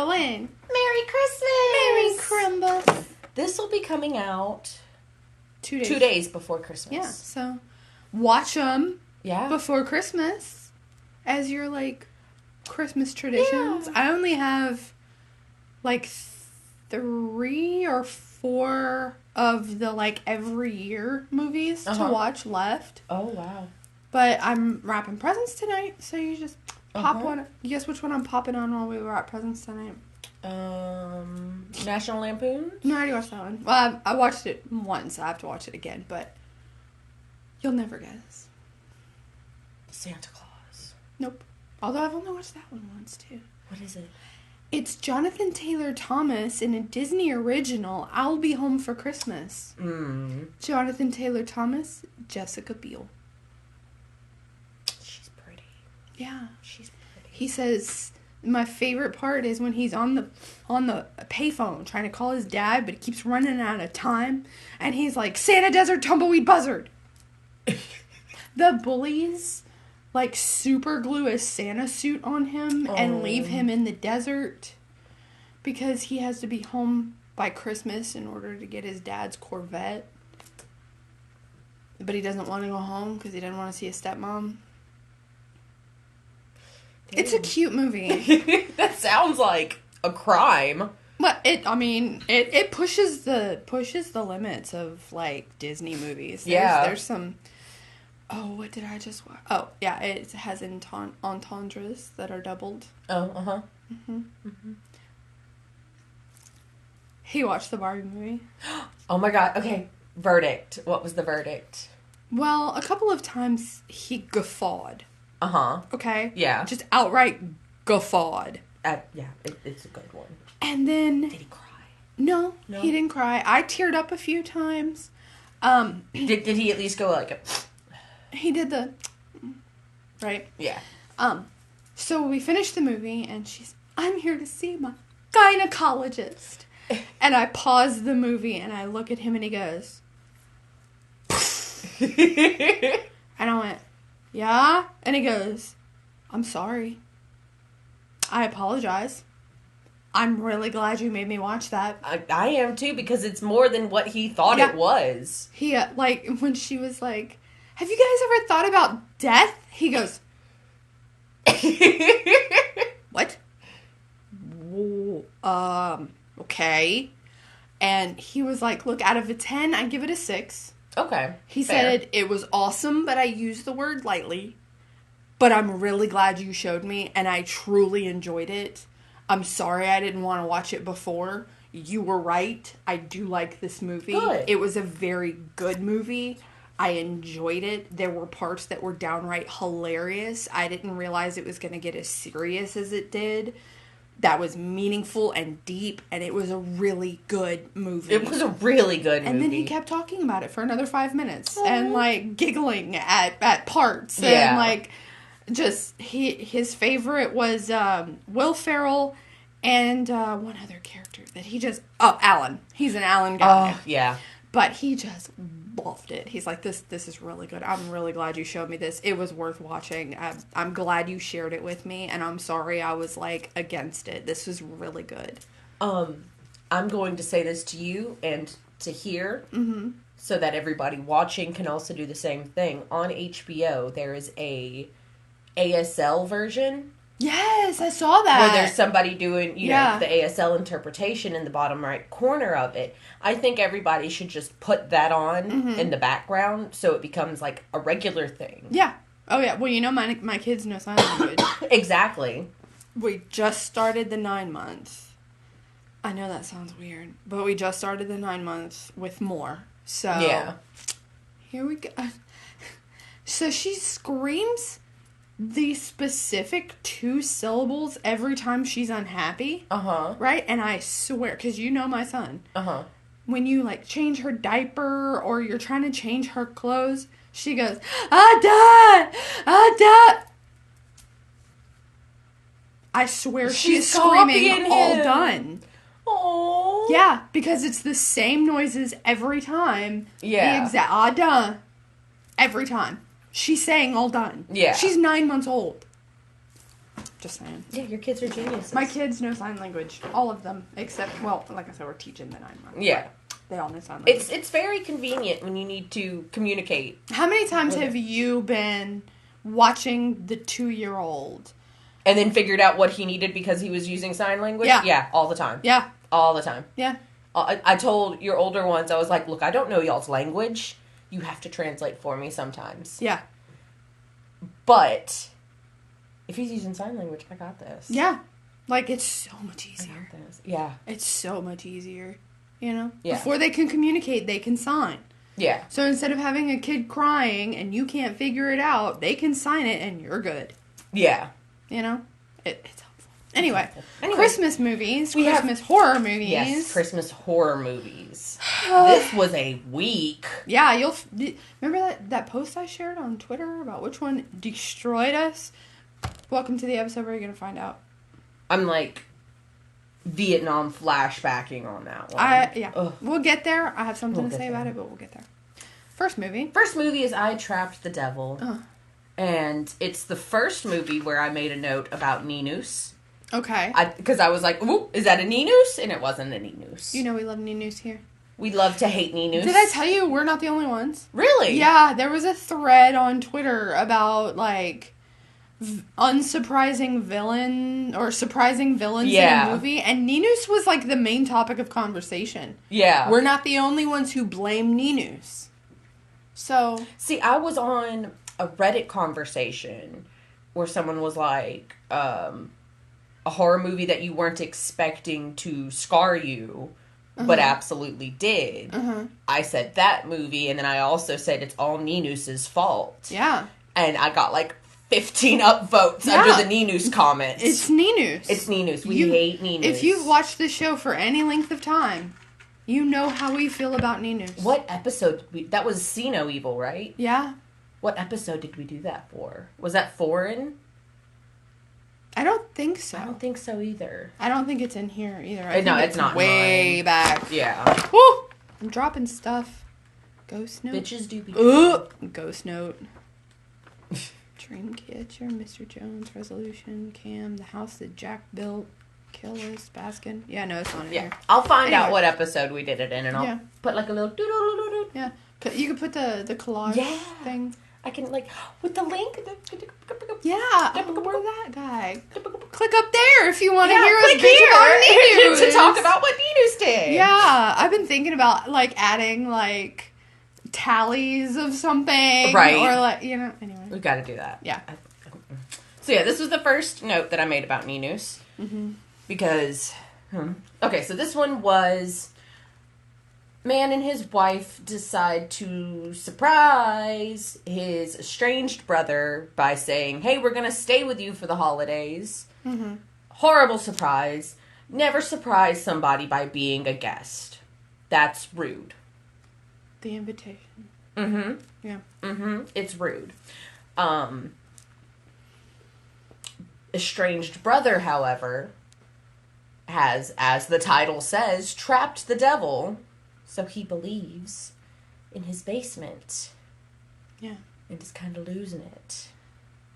go in. Merry Christmas! Merry Crumble. This will be coming out 2 days. 2 days before Christmas. Yeah, so watch them Yeah. before Christmas as your, like, Christmas traditions. Yeah. I only have, like, 3 or 4 of the, like, every year movies to watch left. Oh, wow. But I'm wrapping presents tonight, so you just pop one. Guess which one I'm popping on while we wrap presents tonight? National Lampoon? No, I already watched that one. Well, I watched it once. I have to watch it again, but you'll never guess. Santa Claus. Nope. Although I've only watched that one once, too. What is it? It's Jonathan Taylor Thomas in a Disney original, I'll Be Home for Christmas. Jonathan Taylor Thomas, Jessica Biel. She's pretty. Yeah. She's pretty. He says, my favorite part is when he's on the payphone trying to call his dad, but he keeps running out of time. And he's like, Santa Desert Tumbleweed Buzzard. The bullies, like, super glue a Santa suit on him and leave him in the desert because he has to be home by Christmas in order to get his dad's Corvette. But he doesn't want to go home because he doesn't want to see his stepmom. It's a cute movie. That sounds like a crime. But it pushes the limits of, like, Disney movies. There's some. Oh, what did I just watch? Oh, yeah, it has entendres that are doubled. Oh, He watched the Barbie movie. Oh my god. Okay, verdict. What was the verdict? Well, a couple of times he guffawed. Okay? Yeah. Just outright guffawed. Yeah, it's a good one. And then... Did he cry? No, he didn't cry. I teared up a few times. Did he at least go like... He did the... Right? Yeah. So we finished the movie, and she's, I'm here to see my gynecologist. And I pause the movie, and I look at him, and he goes... And I went, yeah? And he goes, I'm sorry. I apologize. I'm really glad you made me watch that. I am too, because it's more than what he thought it was. He, like, when she was like, have you guys ever thought about death? He goes, what? Okay. And he was like, look, out of a 10, I give it a 6. Okay. He said it was awesome, but I used the word lightly. But I'm really glad you showed me, and I truly enjoyed it. I'm sorry I didn't want to watch it before. You were right. I do like this movie. Good. It was a very good movie. I enjoyed it. There were parts that were downright hilarious. I didn't realize it was going to get as serious as it did. That was meaningful and deep, and it was a really good movie. It was a really good movie. And then he kept talking about it for another 5 minutes, and, like, giggling at parts. And, like, just, his favorite was Will Ferrell and one other character that he just... Oh, Alan. He's an Alan guy. Oh, yeah. But he just loved it. He's like, this is really good. I'm really glad you showed me this. It was worth watching. I'm glad you shared it with me, and I'm sorry I was, like, against it. This was really good. I'm going to say this to you and to hear, so that everybody watching can also do the same thing. On HBO, there is a ASL version. Yes, I saw that. Where there's somebody doing, you know, the ASL interpretation in the bottom right corner of it. I think everybody should just put that on in the background so it becomes like a regular thing. Yeah. Oh, yeah. Well, you know, my kids know sign language. Exactly. We just started the 9 months. I know that sounds weird, but we just started the 9 months with more. So, yeah. Here we go. So she screams the specific 2 syllables every time she's unhappy. Right? And I swear, because you know my son. When you, like, change her diaper or you're trying to change her clothes, she goes, Ada! Ada! I swear she's screaming all done. Oh. Yeah, because it's the same noises every time. Yeah. The exact, Ada. Every time. She's saying all done. Yeah. She's 9 months old. Just saying. Yeah, your kids are geniuses. My kids know sign language. All of them. Except, well, like I said, we're teaching the 9-month. Yeah. They all know sign language. It's very convenient when you need to communicate. How many times have you been watching the 2-year-old? And then figured out what he needed because he was using sign language? Yeah. Yeah, all the time. Yeah. All the time. Yeah. I told your older ones, I was like, look, I don't know y'all's language. You have to translate for me sometimes. Yeah. But if he's using sign language, I got this. Yeah. Like, it's so much easier. I got this. Yeah. It's so much easier. You know? Yeah. Before they can communicate, they can sign. Yeah. So instead of having a kid crying and you can't figure it out, they can sign it and you're good. Yeah. You know? It's helpful. Anyway, Christmas movies. We Christmas horror movies. Yes, Christmas horror movies. This was a week. Yeah, remember that post I shared on Twitter about which one destroyed us? Welcome to the episode where you're going to find out. I'm like Vietnam flashbacking on that one. Yeah. Ugh. We'll get there. I have something to say about it, but we'll get there. First movie is I Trapped the Devil. And it's the first movie where I made a note about Ninus. Okay. Because I was like, ooh, is that a Ninus? And it wasn't a Ninus. You know we love Ninus here. We love to hate Ninus. Did I tell you we're not the only ones? Really? Yeah, there was a thread on Twitter about, like, unsurprising villain or surprising villains in a movie, and Ninus was, like, the main topic of conversation. Yeah. We're not the only ones who blame Ninus. So. See, I was on a Reddit conversation where someone was like, a horror movie that you weren't expecting to scar you, but absolutely did. I said that movie, and then I also said it's all Ninus's fault. Yeah. And I got like 15 upvotes under the Ninus comments. It's Ninus. It's Ninus. We hate Ninus. If you've watched this show for any length of time, you know how we feel about Ninus. What episode? That was See No Evil, right? Yeah. What episode did we do that for? Was that foreign? I don't think so. I don't think so either. I don't think it's in here either. No, it's not. Way back. Yeah. Woo! I'm dropping stuff. Ghost Note. Bitches do be. Ghost Note. Dreamcatcher, Mr. Jones, Resolution, Cam, The House That Jack Built, Kill Us, Baskin. Yeah, no, it's not in here. I'll find out what episode we did it in, and I'll put like a little doodle. Yeah. You could put the collage thing. I can, like, with the link. Yeah. Where's that guy? Click up there if you want to hear us bitch about Ninus. to talk about what Ninus did. Yeah. I've been thinking about, like, adding, like, tallies of something. Right. Or, like, you know, anyway. We've got to do that. Yeah. So, yeah, this was the first note that I made about Ninus. Because, okay, so this one was... Man and his wife decide to surprise his estranged brother by saying, hey, we're going to stay with you for the holidays. Horrible surprise. Never surprise somebody by being a guest. That's rude. The invitation. Yeah. Mm-hmm. It's rude. Estranged brother, however, has, as the title says, trapped the devil. So he believes in his basement. Yeah. And is kind of losing it.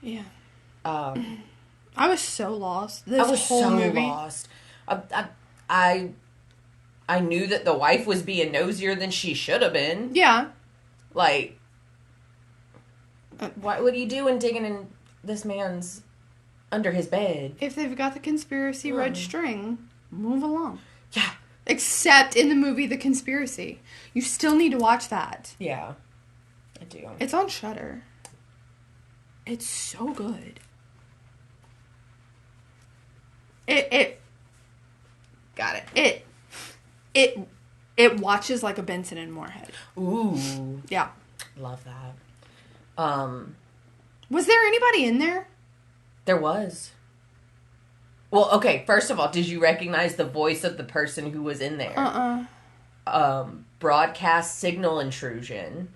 Yeah. I was so lost. I was whole so movie. lost. I knew that the wife was being nosier than she should have been. Yeah. Like, what are you doing digging in this man's under his bed? If they've got the conspiracy red string, move along. Yeah. Except in the movie The Conspiracy. You still need to watch that. Yeah. I do. It's on Shudder. It's so good. Got it. It watches like a Benson and Moorhead. Ooh. Yeah. Love that. Was there anybody in there? There was. Well, okay, first of all, did you recognize the voice of the person who was in there? Broadcast signal intrusion.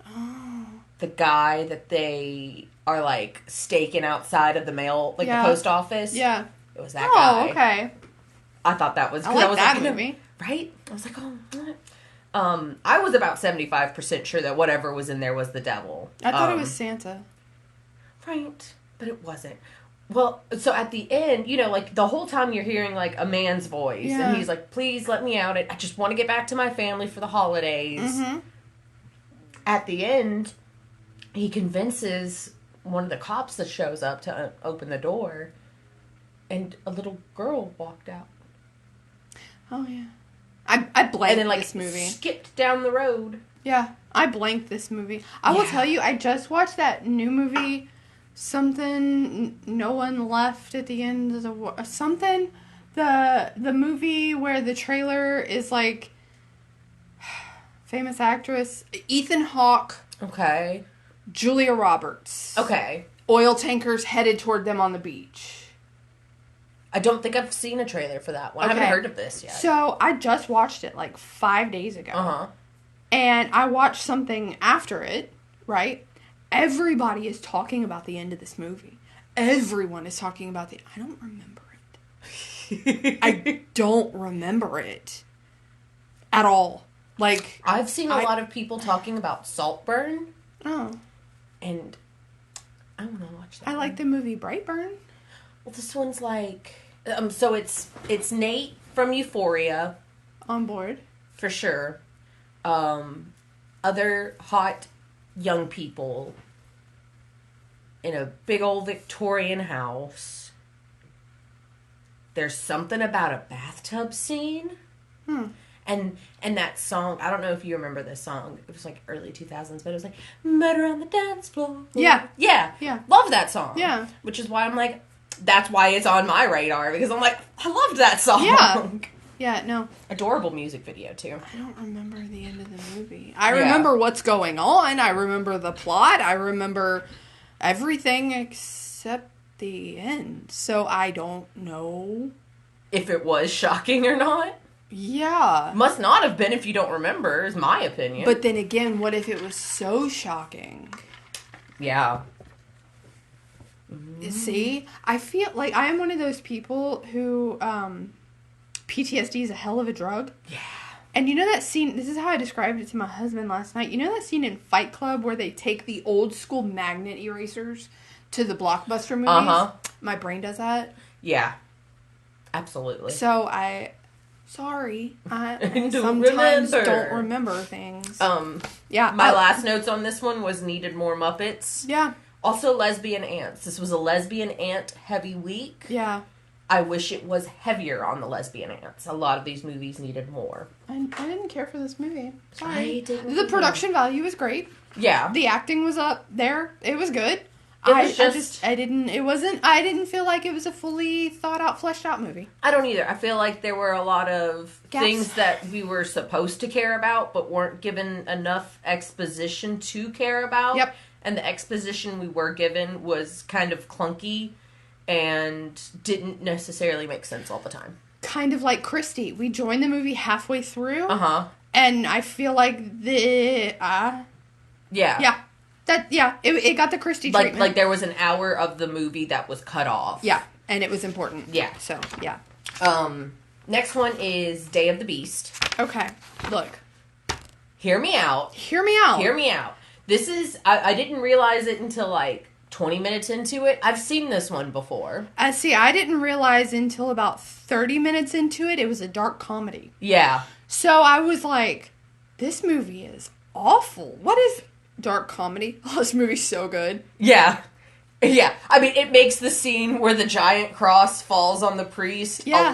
Oh. The guy that they are, like, staking outside of the mail, like, the post office. Yeah. It was that guy. Oh, okay. I thought that was... I like was that like, movie. Right? I was like, oh, what? I was about 75% sure that whatever was in there was the devil. I thought it was Santa. Right. But it wasn't. Well, so at the end, like the whole time you're hearing like a man's voice, Yeah. and he's like, "Please let me out. I just want to get back to my family for the holidays." Mm-hmm. At the end, he convinces one of the cops that shows up to open the door, and a little girl walked out. Oh yeah, I blanked and then this movie. Skipped down the road. Yeah, I blanked this movie. I will tell you, I just watched that new movie. Something, no one left at the end of the something, the movie where the trailer is like famous actress Ethan Hawke, Okay. Julia Roberts. Okay. Oil tankers headed toward them on the beach. I don't think I've seen a trailer for that one. I haven't heard of this yet. So I just watched it like 5 days ago. Uh-huh. And I watched something after it, right? Everybody is talking about the end of this movie. Everyone is talking about I don't remember it. I don't remember it. At all. Like, I've seen a lot of people talking about Saltburn. Oh. And I want to watch that. I like the movie Brightburn. Well, this one's like... so it's Nate from Euphoria. On board. For sure. Other hot young people in a big old Victorian house. There's something about a bathtub scene. And that song, I don't know if you remember this song. It was like early 2000s, but it was like, Murder on the Dance Floor. Yeah. Yeah. Yeah. Love that song. Yeah. Which is why I'm like, that's why it's on my radar, because I'm like, I loved that song. Yeah. Yeah, no. Adorable music video, too. I don't remember the end of the movie. I remember what's going on. I remember the plot. I remember everything except the end. So I don't know if it was shocking or not. Yeah. Must not have been if you don't remember, is my opinion. But then again, what if it was so shocking? Yeah. See? I feel like I am one of those people who, PTSD is a hell of a drug. Yeah. And you know that scene, this is how I described it to my husband last night. You know that scene in Fight Club where they take the old school magnet erasers to the blockbuster movies? Uh-huh. My brain does that. Yeah. Absolutely. So sorry. I Don't sometimes remember. don't remember things. Yeah. My last notes on this one was needed more Muppets. Yeah. Also lesbian ants. This was a lesbian ant heavy week. Yeah. I wish it was heavier on the lesbian ants. A lot of these movies needed more. I didn't care for this movie. Sorry. I didn't The production value was great. Yeah. The acting was up there. It was good. I didn't feel like it was a fully thought out, fleshed out movie. I don't either. I feel like there were a lot of Gaps. things that we were supposed to care about, but weren't given enough exposition to care about. Yep. And the exposition we were given was kind of clunky and didn't necessarily make sense all the time. Kind of like Christy. We joined the movie halfway through. Uh-huh. And I feel like Yeah. It got the Christy treatment. Like there was an hour of the movie that was cut off. Yeah, and it was important. Yeah. So, yeah. Next one is Day of the Beast. Okay, look. Hear me out. Hear me out. Hear me out. This is, I didn't realize it until like 20 minutes into it. I've seen this one before. See, I didn't realize until about 30 minutes into it was a dark comedy. Yeah. So I was like, this movie is awful. What is dark comedy? Oh, this movie's so good. Yeah. Yeah. I mean, it makes the scene where the giant cross falls on the priest a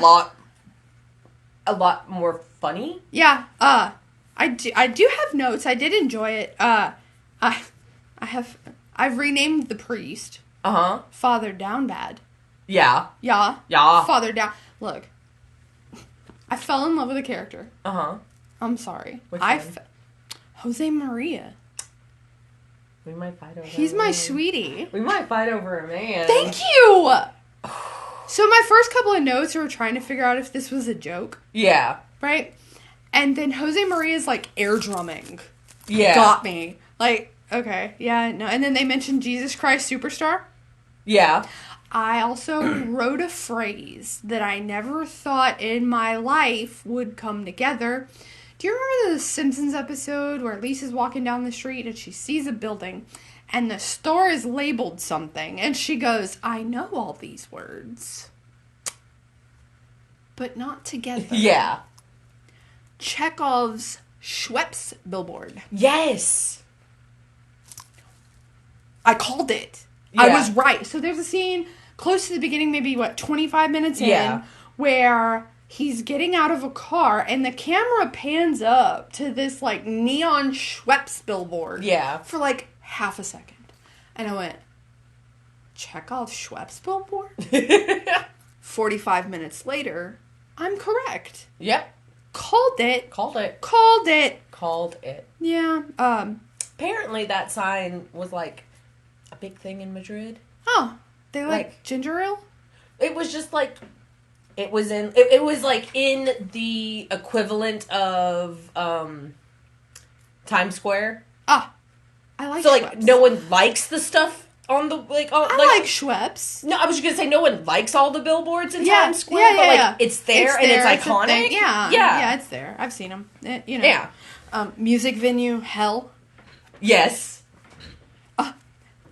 lot more funny. Yeah. I do have notes. I did enjoy it. I've renamed the priest. Uh-huh. Father Downbad. Yeah. Yeah. Yeah. Father Down. Look. I fell in love with the character. Uh-huh. I'm sorry. Which one? Jose Maria. We might fight over He's a my man. sweetie. We might fight over a man. Thank you! So my first couple of notes were trying to figure out if this was a joke. Yeah. Right? And then Jose Maria's like air drumming. Yeah. Got me. Like, okay. Yeah, no. And then they mentioned Jesus Christ Superstar. Yeah. I also wrote a phrase that I never thought in my life would come together. Do you remember the Simpsons episode where Lisa's walking down the street and she sees a building and the store is labeled something. And she goes, I know all these words, but not together. Yeah. Chekhov's Schweppes billboard. Yes. I called it. Yeah. I was right. So there's a scene close to the beginning, maybe, 25 minutes in, where he's getting out of a car, and the camera pans up to this, neon Schweppes billboard. Yeah. For, half a second. And I went, Chekhov's Schweppes billboard? 45 minutes later, I'm correct. Yep. Called it. Called it. Called it. Called it. Yeah. Apparently that sign was, a big thing in Madrid. Oh. They like ginger ale? It was just it was in it was in the equivalent of Times Square. Ah, I like. So Schweppes. no one likes the stuff on the I like Schweppes. No, I was just gonna say no one likes all the billboards in Times Square, but it's there and it's iconic. Yeah, it's there. I've seen them. Yeah. Music venue hell. Yes.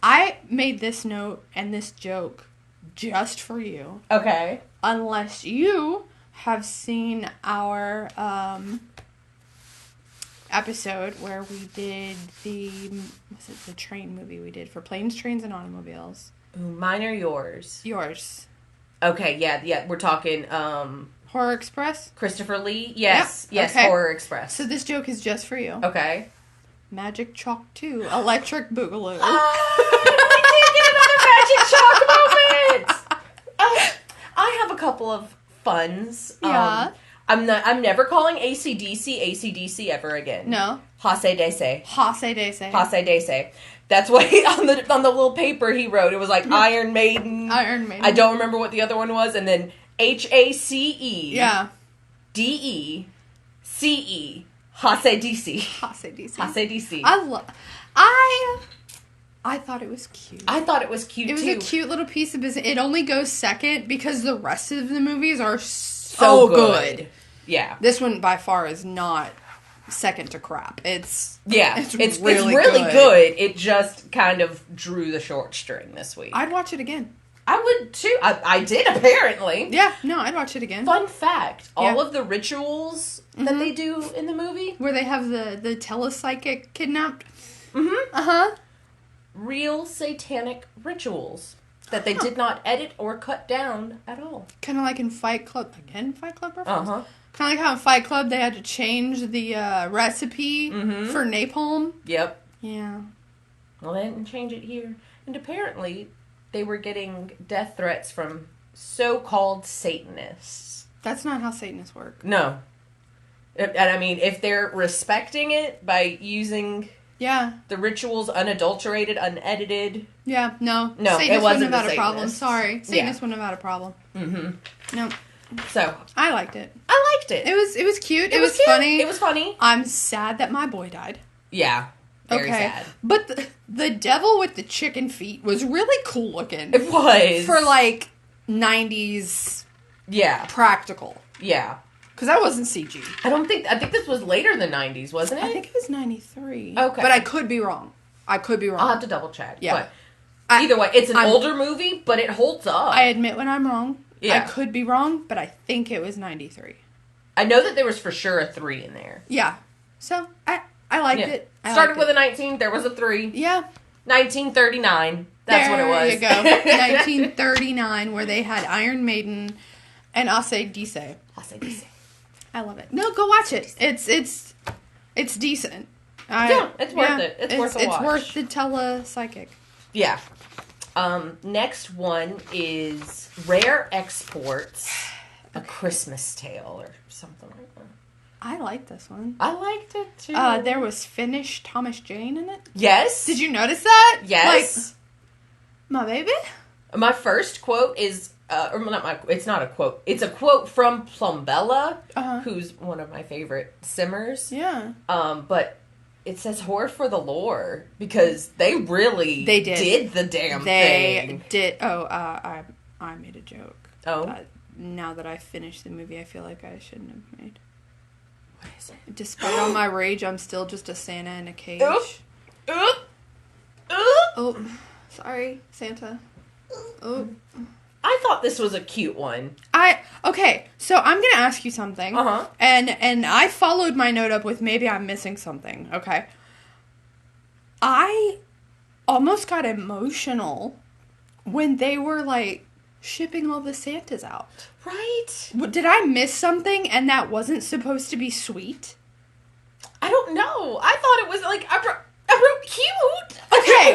I made this note and this joke just for you. Okay. Unless you have seen our episode where we did the train movie we did for Planes, Trains, and Automobiles. Ooh, mine or yours? Yours. Okay, yeah. We're talking Horror Express? Christopher Lee? Yes. Yep. Yes, okay. Horror Express. So this joke is just for you. Okay. Magic Chalk 2, Electric Boogaloo. We did get another Magic Chalk moment! I have a couple of funs. Yeah. I'm never calling AC/DC ever again. No. Hase Dese. Hase Dese. Hase Dese. That's what on the little paper he wrote. It was Iron Maiden. Iron Maiden. I don't remember what the other one was. And then HACE. Yeah. DECE. Hase DC. Hase DC. Hase DC. I thought it was cute. I thought it was cute, too. It was a cute little piece of business. It only goes second because the rest of the movies are so good. Yeah. This one, by far, is not second to crap. It's really good. good. It just kind of drew the short string this week. I'd watch it again. I would, too. I did, apparently. Yeah, no, I'd watch it again. Fun fact. All of the rituals that they do in the movie. Where they have the telepsychic kidnapped. Mm-hmm. Uh-huh. Real satanic rituals that they did not edit or cut down at all. Kind of like in Fight Club. Again, Fight Club reference? Uh-huh. Kind of like how in Fight Club they had to change the recipe for napalm. Yep. Yeah. Well, they didn't change it here. And apparently, they were getting death threats from so-called Satanists. That's not how Satanists work. No. And I mean, if they're respecting it by using... Yeah. The rituals unadulterated, unedited. Yeah, no. No, Satanists it wasn't wouldn't have had a problem. Satanists. Sorry. Satanists wouldn't have had a problem. Mm-hmm. No. So. I liked it. I liked it. It was cute. It was cute. funny. It was funny. I'm sad that my boy died. Yeah. Very sad. But the devil with the chicken feet was really cool looking. It was. For 90s practical. Yeah. Because that wasn't CG. I think this was later than 90s, wasn't it? I think it was 93. Okay. But I could be wrong. I'll have to double check. Yeah. But either way, it's an older movie, but it holds up. I admit when I'm wrong. Yeah. I could be wrong, but I think it was 93. I know that there was for sure a 3 in there. Yeah. So, I liked it. Started with a 19, there was a 3. Yeah. 1939. That's what it was. There you go. 1939, where they had Iron Maiden and Ase Dise. I love it. No, go watch it. It's decent. It's worth it. It's worth a watch. It's worth the telepsychic. Yeah. Next one is Rare Exports, A Christmas Tale, or something like that. I like this one. I liked it, too. There was Finnish Thomas Jane in it. Yes. Did you notice that? Yes. My baby? My first quote is... it's not a quote. It's a quote from Plumbella, who's one of my favorite simmers. Yeah. But it says "whore for the lore" because they really did the damn thing. They did. Oh, I made a joke. Oh. Now that I finished the movie, I feel like I shouldn't have made. What is it? Despite all my rage, I'm still just a Santa in a cage. Oop. Oh, sorry, Santa. Oh. I thought this was a cute one. Okay, so I'm gonna ask you something. Uh-huh. And I followed my note up with maybe I'm missing something, okay? I almost got emotional when they were, like, shipping all the Santas out. Right? Did I miss something and that wasn't supposed to be sweet? I don't know. I thought it was, like, I wrote cute. Okay.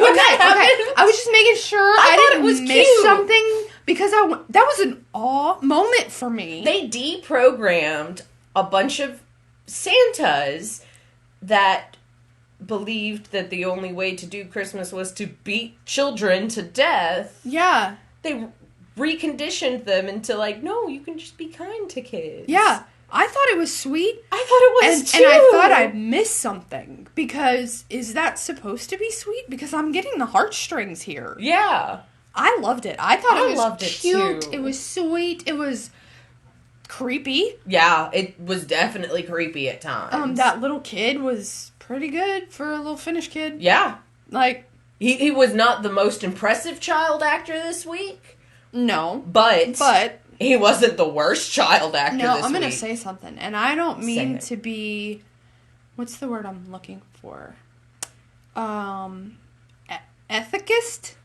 I was just making sure I didn't miss cute. something because that was an awe moment for me. They deprogrammed a bunch of Santas that believed that the only way to do Christmas was to beat children to death. Yeah. They reconditioned them into, like, no, you can just be kind to kids. Yeah. I thought it was sweet. I thought it was too. And I thought I missed something. Because, is that supposed to be sweet? Because I'm getting the heartstrings here. Yeah. I loved it. I thought it was loved cute. It, it was sweet. It was creepy. Yeah, it was definitely creepy at times. That little kid was pretty good for a little Finnish kid. Yeah. Like... He was not the most impressive child actor this week. No. But... He wasn't the worst child actor this week. No, I'm going to say something. And I don't mean to be... What's the word I'm looking for? Ethicist?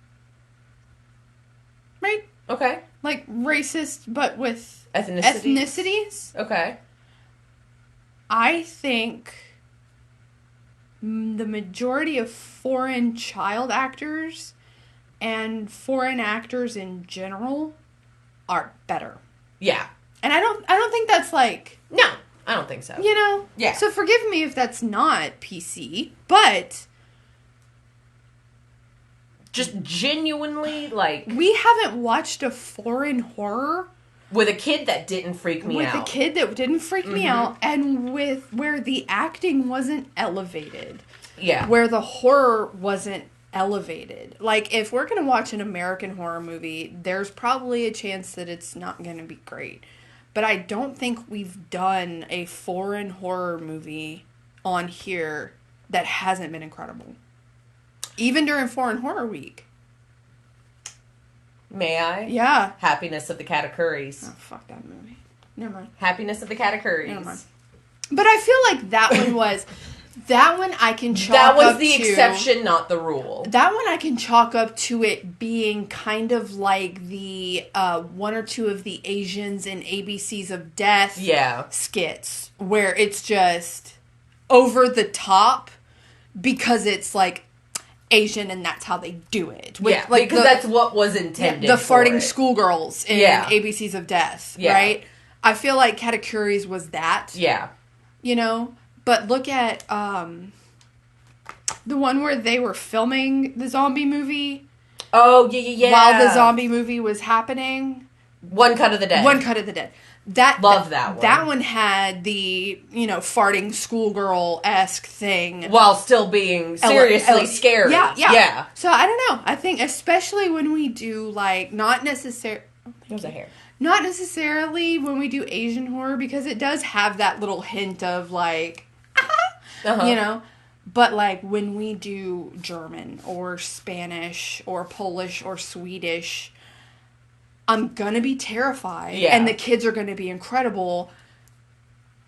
Right? Okay. Like racist, but with ethnicities. Okay. I think the majority of foreign child actors and foreign actors in general are better. Yeah. And I don't think that's like... No, I don't think so. You know? Yeah. So forgive me if that's not PC, but... Just genuinely, like... We haven't watched a foreign horror... With a kid that didn't freak me out. With a kid that didn't freak me out, and with where the acting wasn't elevated. Yeah. Where the horror wasn't elevated. Like, if we're going to watch an American horror movie, there's probably a chance that it's not going to be great. But I don't think we've done a foreign horror movie on here that hasn't been incredible. Even during Foreign Horror Week. May I? Yeah. Happiness of the Katakuris. Oh, fuck that movie. Never mind. Happiness of the Katakuris. Never mind. But I feel like that one was... That one I can chalk up to... That was the exception, not the rule. That one I can chalk up to it being kind of like the one or two of the Asians in ABCs of Death skits. Where it's just over the top because it's like Asian and that's how they do it. With, like because that's what was intended. The farting schoolgirls in ABCs of Death, right? I feel like Katakuris was that. Yeah. You know? But look at the one where they were filming the zombie movie. Oh, yeah. While the zombie movie was happening. One Cut of the Dead. Love that one. That one had the, farting schoolgirl-esque thing. While still being seriously scary. Yeah. So, I don't know. I think especially when we do, like, not necessarily... There's a hair. Not necessarily when we do Asian horror, because it does have that little hint of, like... But, like, when we do German or Spanish or Polish or Swedish, I'm gonna be terrified. Yeah. And the kids are gonna be incredible.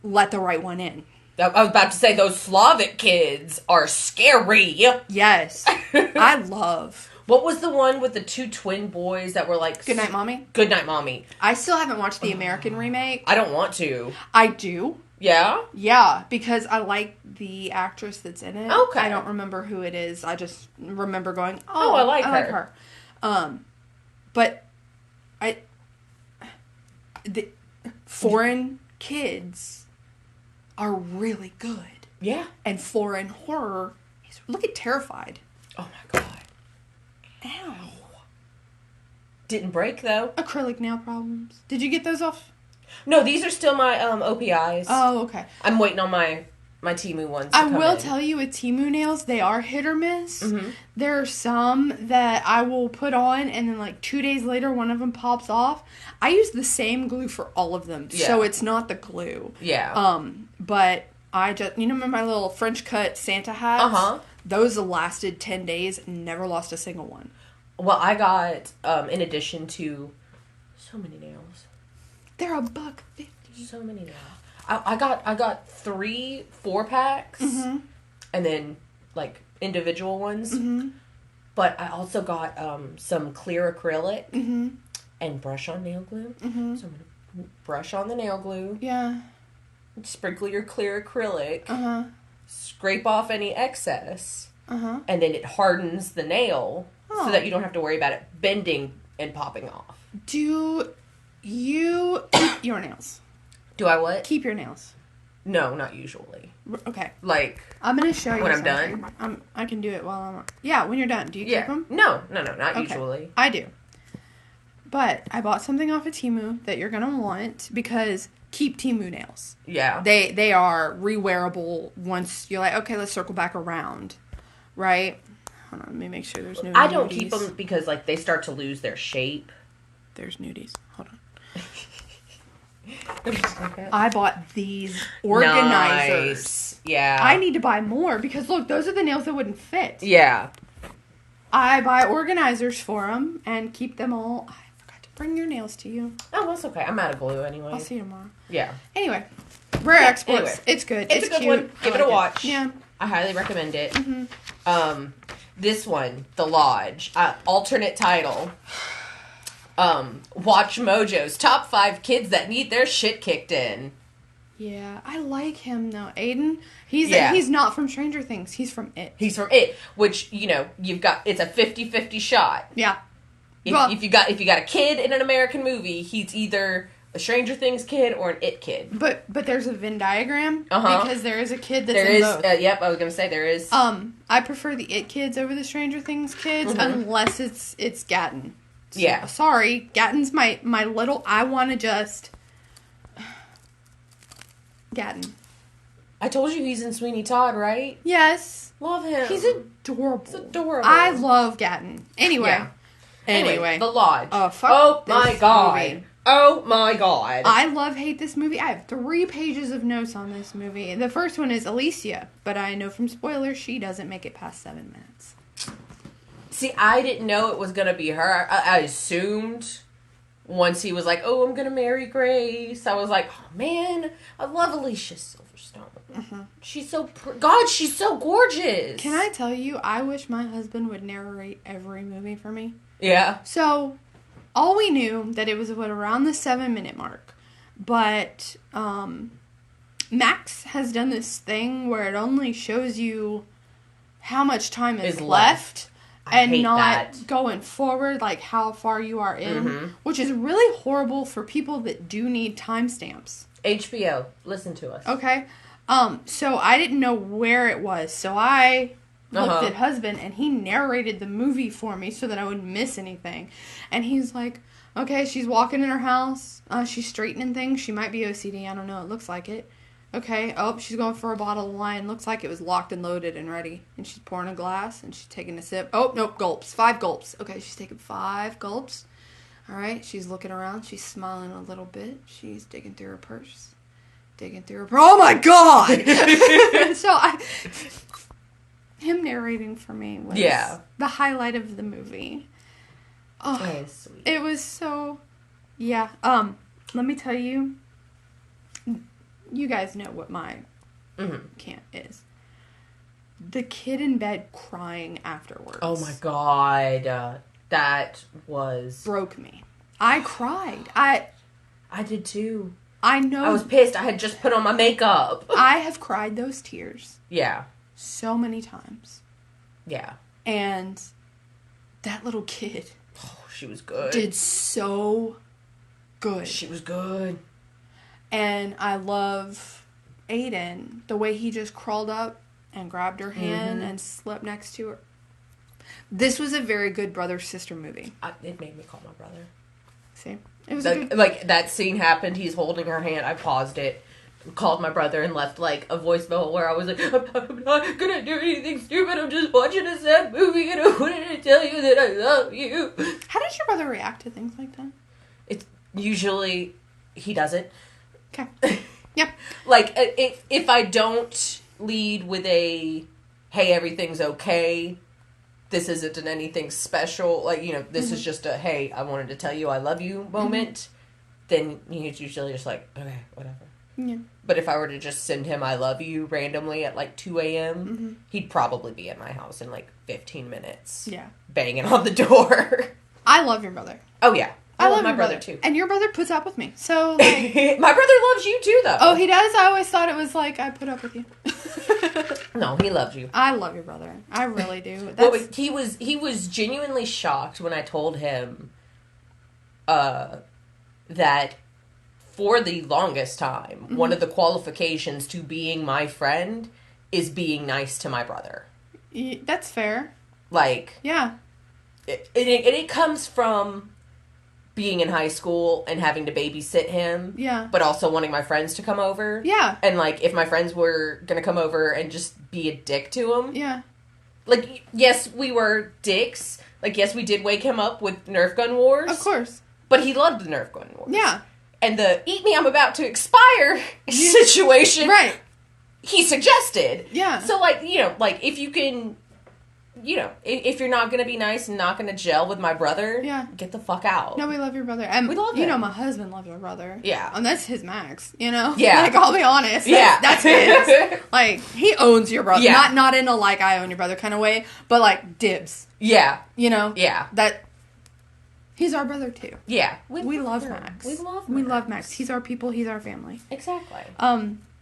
Let the right one in. I was about to say, those Slavic kids are scary. Yes. I love... What was the one with the two twin boys that were like... Goodnight Mommy? Goodnight Mommy. I still haven't watched the American remake. I don't want to. I do. Yeah? Yeah, because I like the actress that's in it. Okay. I don't remember who it is. I just remember going, I like her. But the foreign kids are really good. Yeah. And foreign horror is... Look at Terrified. Oh my God. Ow. Didn't break, though. Acrylic nail problems. Did you get those off? No, these are still my OPIs. Oh, okay. I'm waiting on my Temu ones to I will tell you, with Temu nails, they are hit or miss. Mm-hmm. There are some that I will put on, and then, like, 2 days later, one of them pops off. I use the same glue for all of them, so it's not the glue. Yeah. But I just... remember my little French cut Santa hats? Uh-huh. Those lasted 10 days, never lost a single one. Well, I got, in addition to so many nails. They're $1.50. So many nails. I got 3 4-packs, Mm-hmm. and then, like, individual ones. Mm-hmm. But I also got some clear acrylic Mm-hmm. and brush on nail glue. Mm-hmm. So I'm going to brush on the nail glue. Yeah. Sprinkle your clear acrylic. Uh-huh. Scrape off any excess. Uh-huh. And then it hardens the nail Oh. so that you don't have to worry about it bending and popping off. Do you keep your nails? Do I what? Keep your nails. No, not usually. Okay. Like, I'm going to show you when I'm something. done? I can do it while I'm... Yeah, when you're done. Do you keep them? No, not Okay. usually. I do. But I bought something off of Temu that you're going to want because keep Temu nails. Yeah. They are re-wearable once you're like, okay, let's circle back around. Right? Hold on, let me make sure there's no I don't nudies. keep them because, like, they start to lose their shape. There's nudies. Hold on. Okay. I bought these organizers. Nice. Yeah. I need to buy more because, look, those are the nails that wouldn't fit. Yeah. I buy organizers for them and keep them all... I forgot to bring your nails to you. Oh, that's okay. I'm out of glue anyway. I'll see you tomorrow. Yeah. Anyway, Rare Exports. Anyway. It's good. It's a good cute. one. Give I it a like watch. Yeah. I highly recommend it. Mm-hmm. This one, The Lodge, alternate title. Watch Mojo's top 5 kids that need their shit kicked in. Yeah, I like him though. Aiden, he's Yeah. he's not from Stranger Things. He's from It. He's from It, which, you know, you've got, it's a 50-50 shot. Yeah. If, Well- if you got a kid in an American movie, he's either a Stranger Things kid or an It kid. But there's a Venn diagram Uh-huh. because there is a kid that's There in is, both. yep, I was gonna say there is. I prefer the It kids over the Stranger Things kids unless it's Gatton. So, Yeah. Sorry, Gatton's my little. I want to just Gatton. I told you he's in Sweeney Todd, right? Yes, Love him. he's adorable. He's adorable. I love Gatton. Anyway. Yeah. Anyway. The Lodge. Oh, fuck Oh this my god. movie. Oh my god. I hate this movie. I have 3 pages of notes on this movie. The first one is Alicia, but I know from spoilers she doesn't make it past 7 minutes. See, I didn't know it was gonna be her. I assumed once he was like, "Oh, I'm gonna marry Grace," I was like, "Oh man, I love Alicia Silverstone. She's so God, she's so gorgeous." Can I tell you, I wish my husband would narrate every movie for me. Yeah. So, all we knew that it was around the 7-minute mark, but Max has done this thing where it only shows you how much time is left. I And hate not that. going forward, like how far you are in, which is really horrible for people that do need timestamps. HBO, listen to us. Okay, so I didn't know where it was, so I looked at husband, and he narrated the movie for me so that I wouldn't miss anything. And he's like, "Okay, she's walking in her house, she's straightening things. She might be OCD. I don't know. It looks like it." Okay, oh, she's going for a bottle of wine. Looks like it was locked and loaded and ready. And she's pouring a glass and she's taking a sip. Oh, nope, gulps. 5 gulps. Okay, she's taking 5 gulps. All right, she's looking around. She's smiling a little bit. She's digging through her purse. Oh my God! So him narrating for me was the highlight of the movie. Oh, That is sweet. it was so, yeah. Let me tell you. You guys know what my can't is. The kid in bed crying afterwards. Oh my god. That was... broke me. I cried. I did too. I know. I was pissed. I had just put on my makeup. I have cried those tears Yeah. so many times. Yeah. And that little kid Oh, she was good. did so good. She was good. And I love Aiden, the way he just crawled up and grabbed her hand and slept next to her. This was a very good brother-sister movie. It made me call my brother. See? It was Like, that scene happened, he's holding her hand, I paused it, called my brother, and left, like, a voicemail where I was like, I'm not gonna do anything stupid, I'm just watching a sad movie, and I wanted to tell you that I love you. How does your brother react to things like that? It's usually, he doesn't. Okay. Yep. Like, if I don't lead with a, hey, everything's okay. This isn't an anything special. Like, you know, this is just a, hey, I wanted to tell you I love you moment. Then he's usually just like, okay, whatever. Yeah. But if I were to just send him I love you randomly at like 2 a.m., he'd probably be at my house in like 15 minutes. Yeah. Banging on the door. I love your brother. Oh, yeah. I love my your brother too. And your brother puts up with me. So, like... My brother loves you too, though. Oh, he does? I always thought it was like, I put up with you. No, he loves you. I love your brother. I really do. Well, he was genuinely shocked when I told him that for the longest time, one of the qualifications to being my friend is being nice to my brother. That's fair. Like... Yeah. It comes from... being in high school and having to babysit him. Yeah. But also wanting my friends to come over. Yeah. And, like, if my friends were gonna come over and just be a dick to him. Yeah. Like, yes, we were dicks. Like, yes, we did wake him up with Nerf gun wars. Of course. But he loved the Nerf gun wars. Yeah. And the eat me, I'm about to expire situation. Right. He suggested. Yeah. So, like, you know, like, if you can... You know, if you're not going to be nice and not going to gel with my brother, get the fuck out. No, we love your brother. And, we love him. You know, my husband loves your brother. Yeah. And that's his max, you know? Yeah. Like, I'll be honest. Yeah. That's his. Like, he owns your brother. Yeah. Not in a, like, I own your brother kind of way, but, like, dibs. Yeah. You know? Yeah. That... He's our brother, too. Yeah. We love Max. We love Max. We love Max. He's our people. He's our family. Exactly.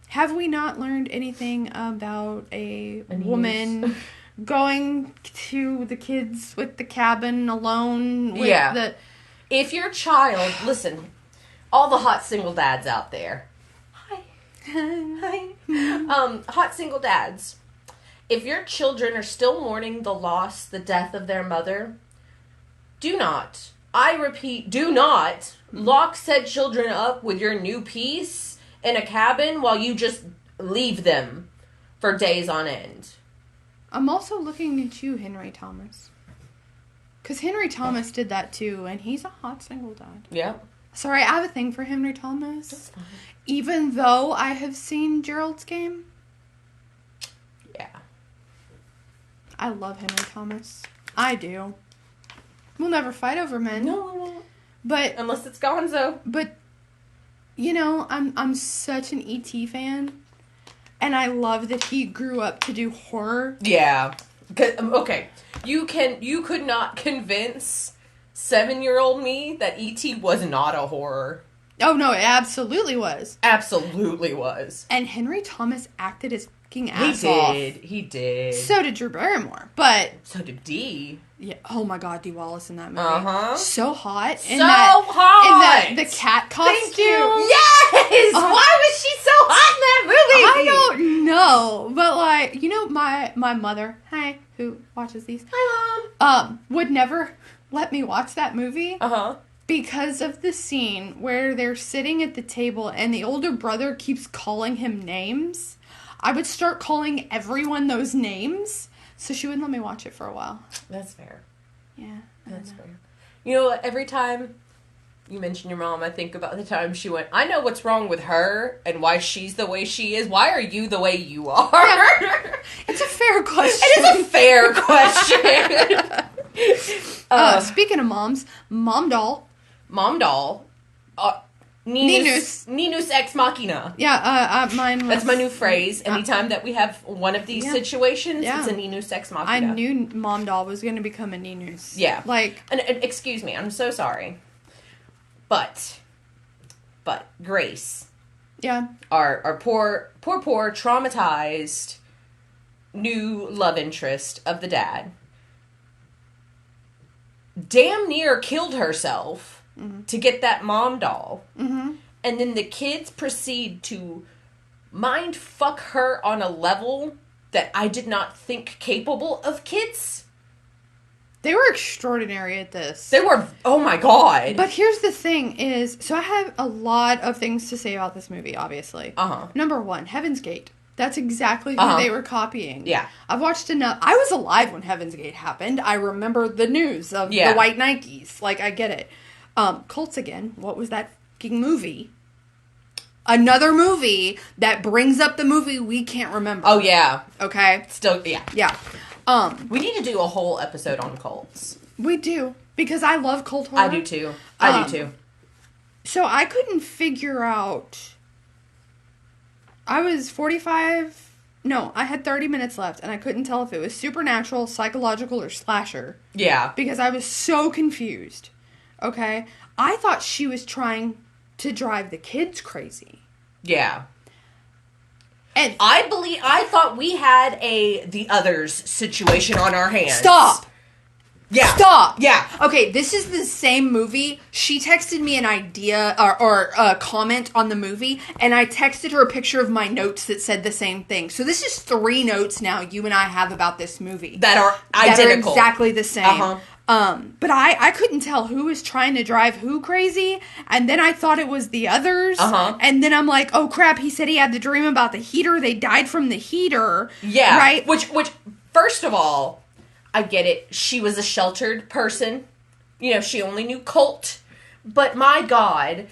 Have we not learned anything about a woman... going to the kids with the cabin alone with the... If your child... Listen, all the hot single dads out there. Hi. Hi. Hot single dads. If your children are still mourning the loss, the death of their mother, do not, I repeat, do not lock said children up with your new piece in a cabin while you just leave them for days on end. I'm also looking at you, Henry Thomas. Because Henry Thomas did that too, and he's a hot single dad. Yeah. Sorry, I have a thing for Henry Thomas. That's fine. Even though I have seen Gerald's Game. Yeah. I love Henry Thomas. I do. We'll never fight over men. No, we won't. But... Unless it's Gonzo. But, you know, I'm such an E.T. fan. And I love that he grew up to do horror. Yeah. Okay. You could not convince 7-year-old me that E.T. was not a horror. Oh, no, it absolutely was. Absolutely was. And Henry Thomas acted his fucking ass off. He did. So did Drew Barrymore. But... So did Dee. Yeah. Oh, my God, Dee Wallace in that movie. Uh-huh. So hot. Hot! In the cat costume. Thank you. Yes! Why was she so hot in that movie? I don't know. But, like, you know, my mother, hi, who watches these. Hi, Mom. Would never let me watch that movie. Uh-huh. Because of the scene where they're sitting at the table and the older brother keeps calling him names. I would start calling everyone those names. So she wouldn't let me watch it for a while. That's fair. Yeah. That's fair. You know what? Every time you mention your mom, I think about the time she went, I know what's wrong with her and why she's the way she is. Why are you the way you are? Yeah. It's a fair question. It is a fair question. Speaking of moms, Mom Doll. Mom Doll. Ninus ex machina. Yeah, mine was... That's my new phrase. Anytime that we have one of these situations, it's a Ninus ex machina. I knew Mom Doll was going to become a Ninus. Yeah. Like... And excuse me, I'm so sorry. But Grace. Yeah. Our poor, traumatized new love interest of the dad damn near killed herself to get that mom doll. Mm-hmm. And then the kids proceed to mind fuck her on a level that I did not think capable of kids. They were extraordinary at this. They were, oh my God. But here's the thing is, so I have a lot of things to say about this movie, obviously. Uh-huh. Number one, Heaven's Gate. That's exactly who they were copying. Yeah. I've watched enough. I was alive when Heaven's Gate happened. I remember the news of the white Nikes. Like, I get it. Cults again. What was that fucking movie? Another movie that brings up the movie we can't remember. Oh, yeah. Okay? Still, yeah. Yeah. We need to do a whole episode on cults. We do. Because I love cult horror. I do too. I do too. So I couldn't figure out... I was 45... No, I had 30 minutes left, and I couldn't tell if it was supernatural, psychological, or slasher. Yeah. Because I was so confused. Okay? I thought she was trying to drive the kids crazy. Yeah. And I thought we had The Others situation on our hands. Stop! Yeah. Stop! Yeah. Okay, this is the same movie. She texted me an idea or a comment on the movie, and I texted her a picture of my notes that said the same thing. So this is 3 notes now you and I have about this movie. That are identical. That are exactly the same. Uh-huh. But I couldn't tell who was trying to drive who crazy, and then I thought it was The Others, and then I'm like, oh crap, he said he had the dream about the heater, they died from the heater. Yeah. Right? Which, first of all, I get it. She was a sheltered person. You know, she only knew cult. But my God,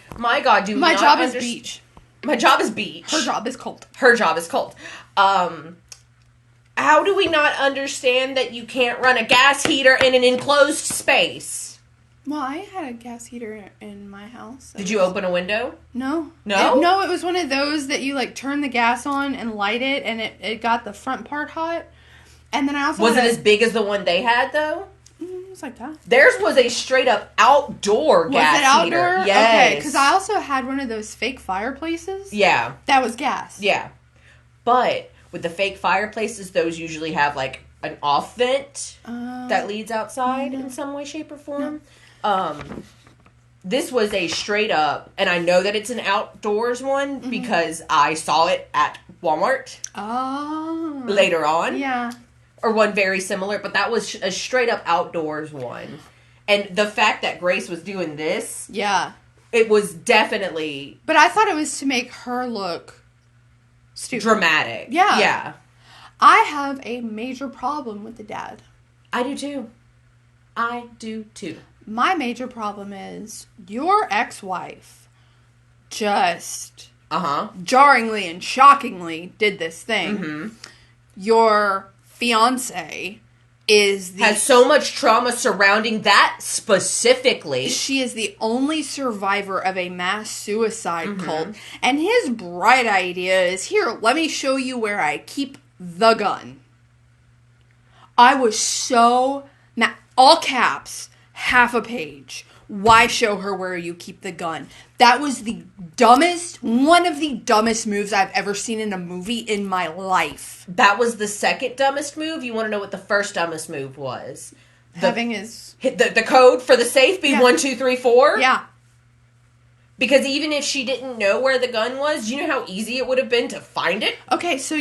do my job is beach. My job is beach. Her job is cult. Her job is cult. How do we not understand that you can't run a gas heater in an enclosed space? Well, I had a gas heater in my house. Did you open a window? No. No? No, it was one of those that you, like, turn the gas on and light it, and it got the front part hot. And then I also Was it as big as the one they had, though? It was like that. Theirs was a straight-up outdoor gas heater. Was it outdoor? Yes. Okay, because I also had one of those fake fireplaces. Yeah. That was gas. Yeah. But with the fake fireplaces, those usually have, like, an off vent that leads outside in some way, shape, or form. This was a straight-up, and I know that it's an outdoors one because I saw it at Walmart later on. Yeah. Or one very similar, but that was a straight up outdoors one. And the fact that Grace was doing this, it was definitely... But I thought it was to make her look stupid. Dramatic. Yeah. Yeah. I have a major problem with the dad. I do too. My major problem is your ex-wife just jarringly and shockingly did this thing. Your fiance has so much trauma surrounding that specifically. She is the only survivor of a mass suicide cult, and his bright idea is, here, let me show you where I keep the gun. I was so all caps, half a page. Why show her where you keep the gun? That was one of the dumbest moves I've ever seen in a movie in my life. That was the second dumbest move. You want to know what the first dumbest move was? Having his... The code for the safe be 1, 2, 3, 4? Yeah. Because even if she didn't know where the gun was, do you know how easy it would have been to find it? Okay, so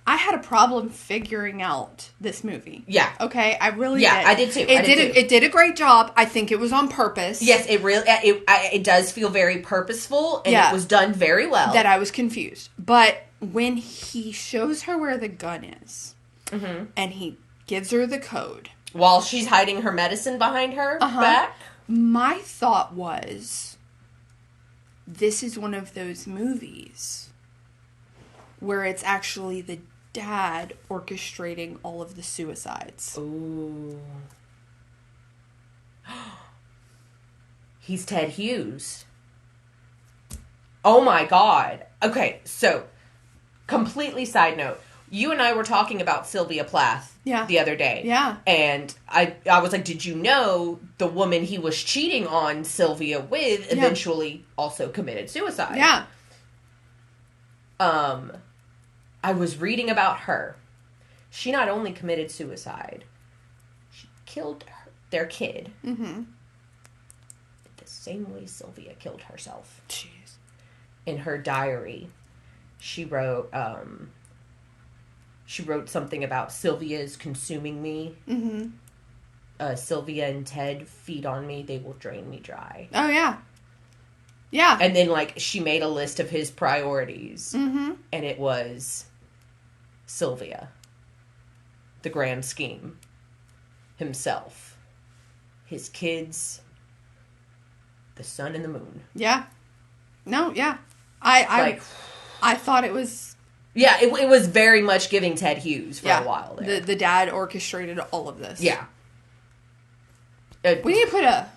I had a problem figuring out this movie. Yeah. Okay, I really did. Yeah, I did too. It did a great job. I think it was on purpose. Yes, it does feel very purposeful, and it was done very well. That I was confused. But when he shows her where the gun is, and he gives her the code. While she's hiding her medicine behind her back? My thought was, this is one of those movies where it's actually the dad orchestrating all of the suicides. Ooh. He's Ted Hughes. Oh my God. Okay, so, completely side note. You and I were talking about Sylvia Plath the other day. Yeah. And I was like, did you know the woman he was cheating on Sylvia with eventually also committed suicide? Yeah. I was reading about her. She not only committed suicide, she killed their kid. The same way Sylvia killed herself. Jeez. In her diary, she wrote something about Sylvia's consuming me. Sylvia and Ted feed on me, they will drain me dry. Oh, yeah. Yeah. And then, she made a list of his priorities. And it was Sylvia, the grand scheme, himself, his kids, the sun and the moon. Yeah. No, yeah. I thought it was... Yeah, it was very much giving Ted Hughes for a while there. The dad orchestrated all of this. Yeah. We need to put a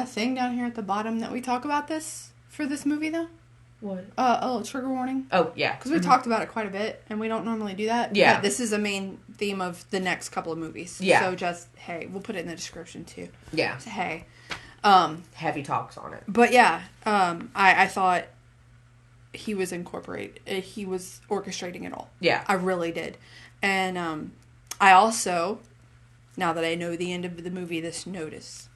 thing down here at the bottom that we talk about this for this movie, though. What? A little trigger warning. Oh, yeah. Because we talked about it quite a bit, and we don't normally do that. Yeah. But this is a main theme of the next couple of movies. Yeah. So just, hey, we'll put it in the description, too. Yeah. So, hey. Heavy talks on it. But, yeah. I thought he was he was orchestrating it all. Yeah. I really did. And I also, now that I know the end of the movie, this notice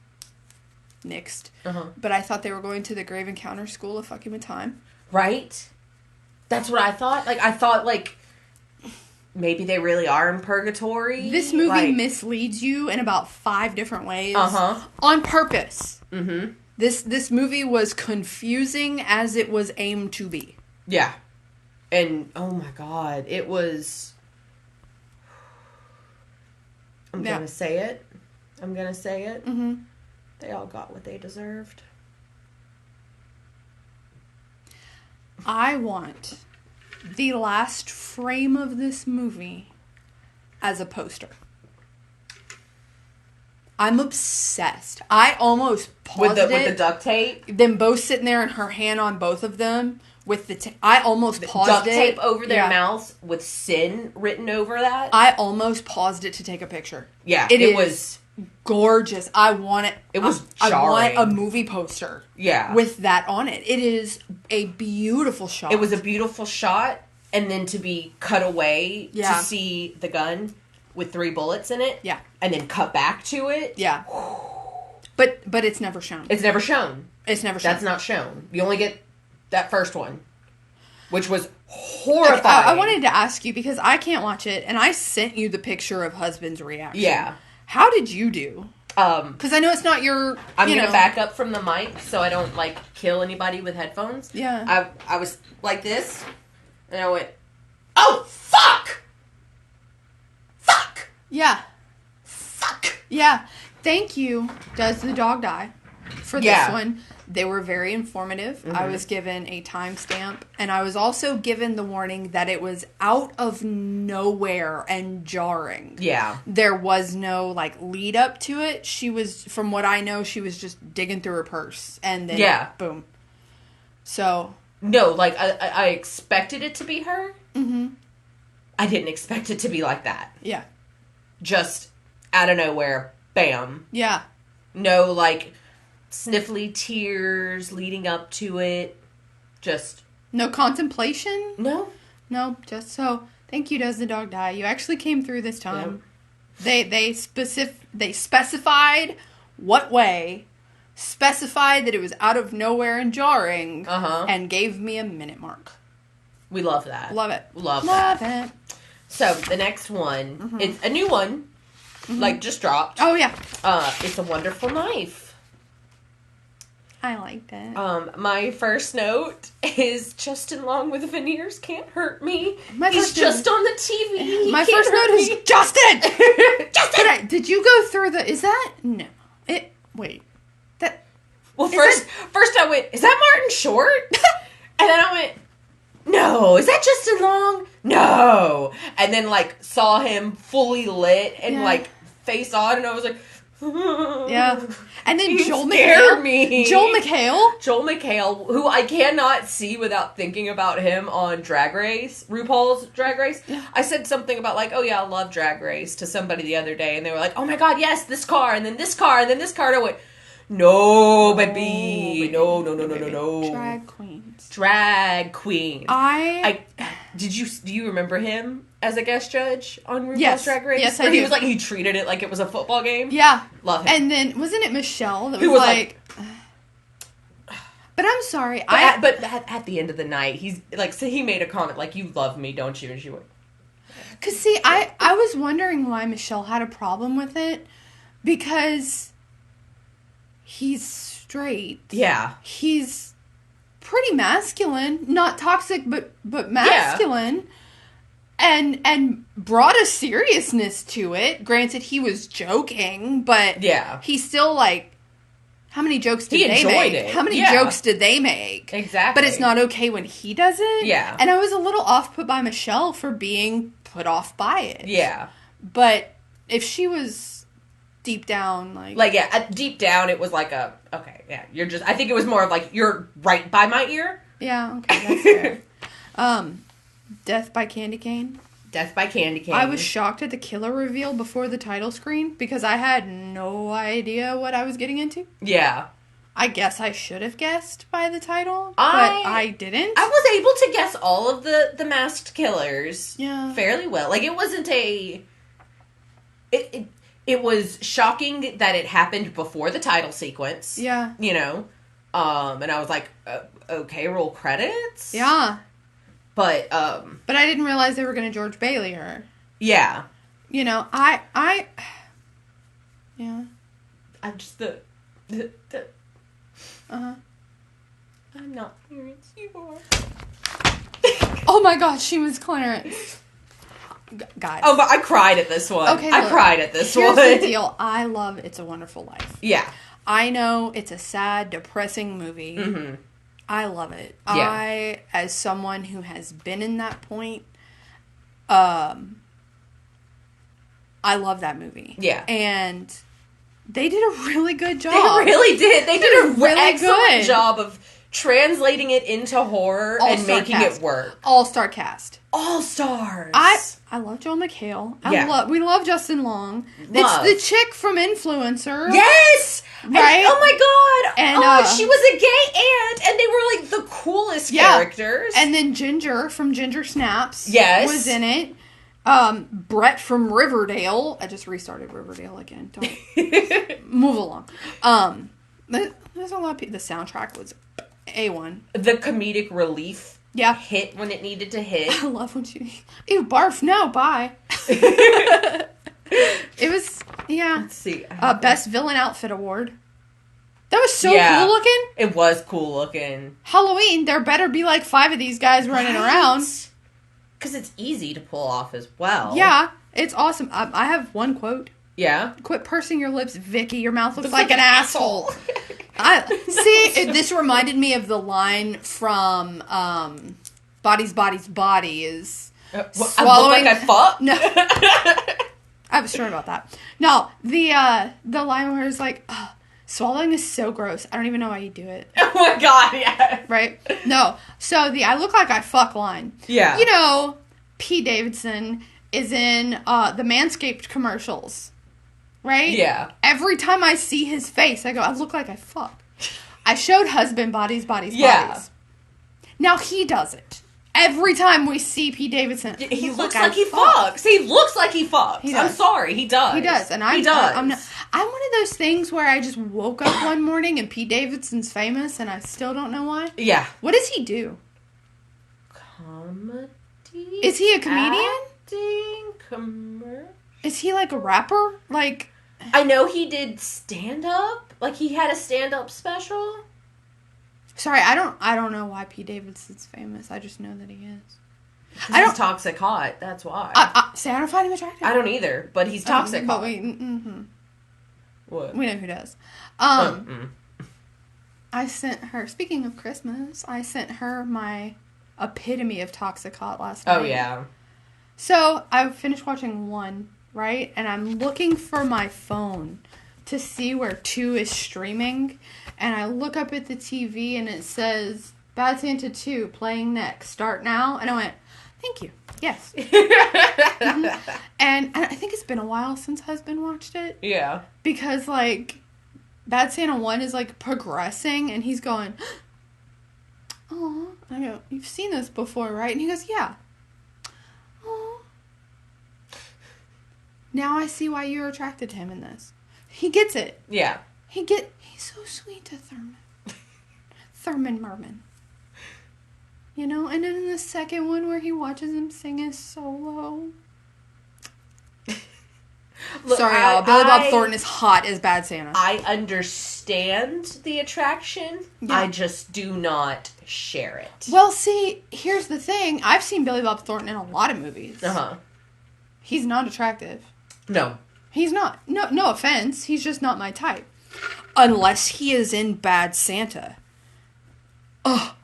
nixed. But I thought they were going to the Grave Encounter School of Fucking with Time. Right? That's what I thought. Like, I thought, like, maybe they really are in purgatory. This movie misleads you in about 5 different ways. On purpose. Mm-hmm. This movie was confusing as it was aimed to be. Yeah. And, oh my God, it was... I'm gonna say it. Mm-hmm. They all got what they deserved. I want the last frame of this movie as a poster. I'm obsessed. I almost paused it. With the duct tape? Them both sitting there and her hand on both of them with the I almost paused duct it. tape over their mouths with sin written over that. I almost paused it to take a picture. Yeah, it was gorgeous. I want it. It was jarring. I want a movie poster. Yeah. With that on it. It is a beautiful shot. It was a beautiful shot, and then to be cut away to see the gun with 3 bullets in it. Yeah. And then cut back to it. Yeah. But it's never shown. It's never shown. It's never shown. That's not shown. You only get that first one, which was horrifying. I wanted to ask you, because I can't watch it, and I sent you the picture of husband's reaction. Yeah. How did you do? Because I know it's not your... I'm going to back up from the mic so I don't, like, kill anybody with headphones. Yeah. I was like this, and I went, oh, fuck! Fuck! Yeah. Fuck! Yeah. Thank you, Does the Dog Die, for this one. They were very informative. Mm-hmm. I was given a timestamp, and I was also given the warning that it was out of nowhere and jarring. Yeah. There was no, like, lead up to it. She was, from what I know, she was just digging through her purse, and then, boom. So. No, like, I expected it to be her. Mm-hmm. I didn't expect it to be like that. Yeah. Just out of nowhere, bam. Yeah. No, like... sniffly tears leading up to it. Just... no contemplation? No. No, just so... thank you, Does the Dog Die? You actually came through this time. Yep. They specified what way, specified that it was out of nowhere and jarring, and gave me a minute mark. We love that. Love it. Love it. So, the next one, it's a new one, like, just dropped. Oh, yeah. It's A Wonderful Knife. I liked it. My first note is Justin Long with veneers can't hurt me. He's just on the TV. My first note is Justin! Justin! Did you go through the... is that... no. Wait. That... well, first I went, is that Martin Short? And then I went... no, is that Justin Long? No. And then, like, saw him fully lit and, like, face on, and I was like... yeah. And then Joel McHale. Joel McHale, who I cannot see without thinking about him on Drag Race, RuPaul's Drag Race. Yeah. I said something about, like, oh yeah, I love Drag Race to somebody the other day, and they were like, oh my god, yes, this car, and then this car, and then this car, and I went, no, baby. No. Drag queen. Do you remember him as a guest judge on RuPaul's Drag Race? Yes, I do. He was like, he treated it like it was a football game. Yeah. Love him. And then, wasn't it Michelle that was like... but I'm sorry. But at the end of the night, he's like, so he made a comment like, you love me, don't you? And she went... because, see, I was wondering why Michelle had a problem with it. Because he's straight. Yeah. He's pretty masculine. Not toxic, but masculine. Yeah. And brought a seriousness to it. Granted, he was joking, but he still, like, how many jokes did He they enjoyed make? it. How many Yeah. jokes did they make? Exactly. But it's not okay when he does it. Yeah. And I was a little off-put by Michelle for being put off by it. Yeah. But if she was deep down, deep down, it was like okay, yeah, you're just, I think it was more of like, you're right by my ear. Yeah, okay, that's fair. Death by Candy Cane. Death by Candy Cane. I was shocked at the killer reveal before the title screen because I had no idea what I was getting into. Yeah. I guess I should have guessed by the title, but I didn't. I was able to guess all of the masked killers fairly well. Like, it wasn't It was shocking that it happened before the title sequence. Yeah. You know? And I was like, okay, roll credits? Yeah. But I didn't realize they were going to George Bailey her. Yeah. You know, yeah. I'm just I'm not Clarence, you are. Oh my gosh, she was Clarence. God. Oh, but I cried at this one. Okay, I cried at this here's one. Here's the deal. I love It's a Wonderful Life. Yeah. I know it's a sad, depressing movie. Mm-hmm. I love it. Yeah. I, as someone who has been in that point, I love that movie. Yeah. And they did a really good job. They really did. They did a really excellent good job of translating it into horror and making it work. All-star cast. All-stars. I love Joel McHale. We love Justin Long. Love. It's the chick from Influencer. Yes! Right? And, oh my god! And, she was a gay aunt, and they were like the coolest characters. And then Ginger from Ginger Snaps was in it. Brett from Riverdale. I just restarted Riverdale again. Don't move along. There's a lot of people. The soundtrack was A1. The comedic relief hit when it needed to hit. I love when she... Ew, barf, no, bye. It was, Let's see. Best Villain Outfit Award. That was so cool looking. It was cool looking. Halloween, there better be like 5 of these guys running around. Because it's easy to pull off as well. Yeah, it's awesome. I have one quote. Yeah? Quit pursing your lips, Vicky. Your mouth looks like an asshole. This reminded me of the line from Bodies, Bodies, Bodies. I look Swallowing... like I fucked? No. I was sure about that. No, the line where it's like, oh, swallowing is so gross. I don't even know why you do it. Oh my god, yeah. Right? No. So the I look like I fuck line. Yeah. You know, Pete Davidson is in the Manscaped commercials. Right? Yeah. Every time I see his face, I go, I look like I fuck. I showed husband Bodies, Bodies. Now he does it. Every time we see Pete Davidson, he looks like he fucks. He looks like he fucks. I'm sorry, he does. He does, and he does. I'm one of those things where I just woke up one morning and Pete Davidson's famous, and I still don't know why. Yeah. What does he do? Comedy. Is he a comedian? Acting. Commercial. Is he like a rapper? Like, I know he did stand up. Like he had a stand up special. Sorry, I don't know why Pete Davidson's famous. I just know that he is. He's toxic hot. That's why. I don't find him attractive. I don't either, but he's toxic hot. What? We know who does. I sent her. Speaking of Christmas, I sent her my epitome of toxic hot last night. Oh yeah. So I finished watching 1, right, and I'm looking for my phone to see where 2 is streaming. And I look up at the TV and it says, Bad Santa 2 playing next. Start now. And I went, thank you. Yes. Mm-hmm. And I think it's been a while since husband watched it. Yeah. Because, like, Bad Santa 1 is, like, progressing. And he's going, oh. I go, you've seen this before, right? And he goes, yeah. Oh. Now I see why you're attracted to him in this. He gets it. Yeah. He's so sweet to Thurman. Thurman Merman. You know? And then in the second one where he watches him sing his solo. Look, sorry, y'all. Billy Bob Thornton is hot as Bad Santa. I understand the attraction. Yeah. I just do not share it. Well, see, here's the thing. I've seen Billy Bob Thornton in a lot of movies. Uh-huh. He's not attractive. No. He's not. No offense. He's just not my type. unless he is in Bad Santa. Ugh.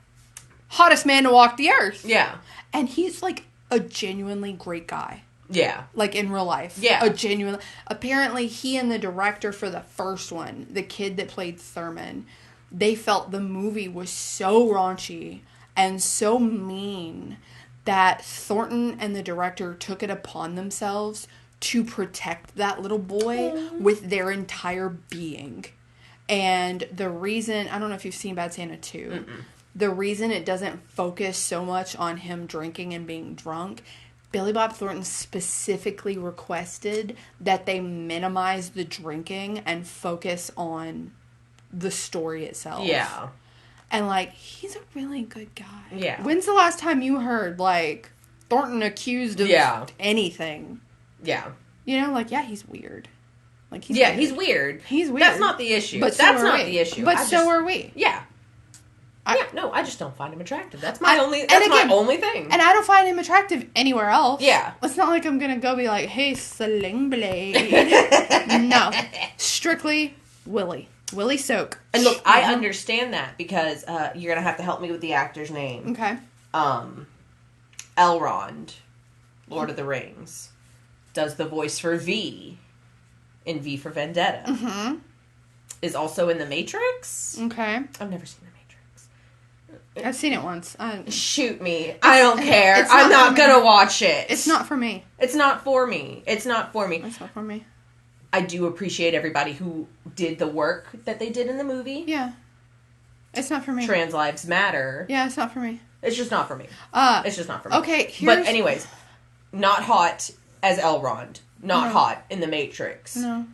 Hottest man to walk the earth. Yeah. And he's, like, a genuinely great guy. Yeah. Like, in real life. Yeah. Apparently, he and the director for the first one, the kid that played Thurman, they felt the movie was so raunchy and so mean that Thornton and the director took it upon themselves to protect that little boy with their entire being. And the reason, I don't know if you've seen Bad Santa 2, the reason it doesn't focus so much on him drinking and being drunk, Billy Bob Thornton specifically requested that they minimize the drinking and focus on the story itself. Yeah. And, like, he's a really good guy. Yeah. When's the last time you heard, like, Thornton accused of anything? Yeah. You know, like, yeah, he's weird. Like, he's weird. He's weird. He's weird. That's not the issue. But That's not the issue. But so are we. Yeah. I just don't find him attractive. That's my only thing. And I don't find him attractive anywhere else. Yeah. It's not like I'm going to go be like, hey, Sling Blade. No. Strictly Willie. Willie Soak. And look, I understand that because you're going to have to help me with the actor's name. Okay. Elrond, Lord of the Rings, does the voice for V in V for Vendetta. Mm-hmm. Is also in The Matrix. Okay. I've never seen The Matrix. I've seen it once. Shoot me. I don't care. I'm not going to watch it. It's not for me. It's not for me. It's not for me. It's not for me. I do appreciate everybody who did the work that they did in the movie. Yeah. It's not for me. Trans Lives Matter. Yeah, it's not for me. It's just not for me. It's just not for me. Okay, But anyways, not hot as Elrond. Not hot in The Matrix. No.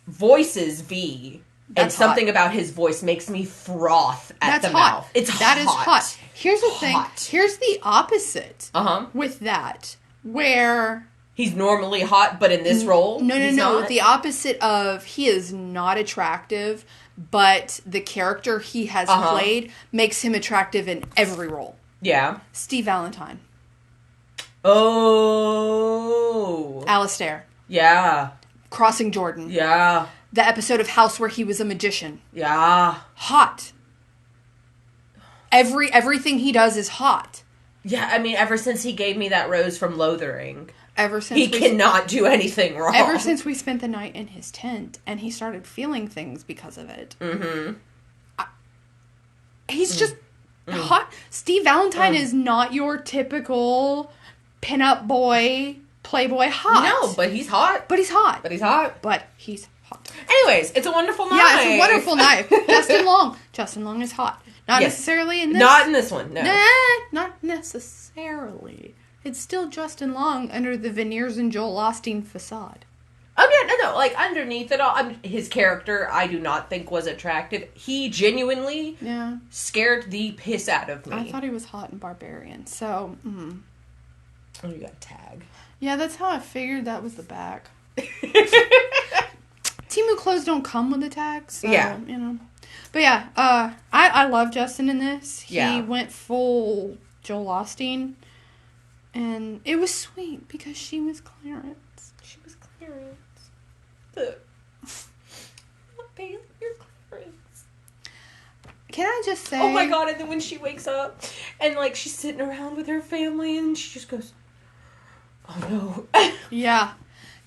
Voices V. That's and something hot. about his voice makes me froth at the hot. mouth. It's that hot. Is hot. Here's the thing. Here's the opposite. With that, where he's normally hot, but in this role, no. Not. The opposite of he is not attractive, but the character he has played makes him attractive in every role. Yeah. Steve Valentine. Oh. Alistair. Yeah. Crossing Jordan. Yeah. The episode of House where he was a magician. Yeah. Hot. Everything he does is hot. Yeah, I mean, ever since he gave me that rose from Lothering, he cannot do anything wrong. Ever since we spent the night in his tent, and he started feeling things because of it. Mm-hmm. He's just hot. Steve Valentine is not your typical pinup boy, playboy hot. No, but he's hot. But he's hot. But he's hot. But he's hot. Anyways, It's a Wonderful Knife. Yeah, It's a Wonderful Knife. Justin Long. Justin Long is hot. Not necessarily in this. Not in this one, no. Not necessarily. It's still Justin Long under the veneers and Joel Osteen facade. Oh, yeah, no. Like, underneath it all, his character, I do not think was attractive. He genuinely scared the piss out of me. I thought he was hot and barbarian, so... Oh, you got a tag. Yeah, that's how I figured that was the back. Temu clothes don't come with the tags, so, you know. But yeah, I love Justin in this. He went full Joel Osteen, and it was sweet because she was Clarence. Bailey, you're Clarence. Can I just say... Oh my god, and then when she wakes up, and like, she's sitting around with her family, and she just goes, oh no. Yeah.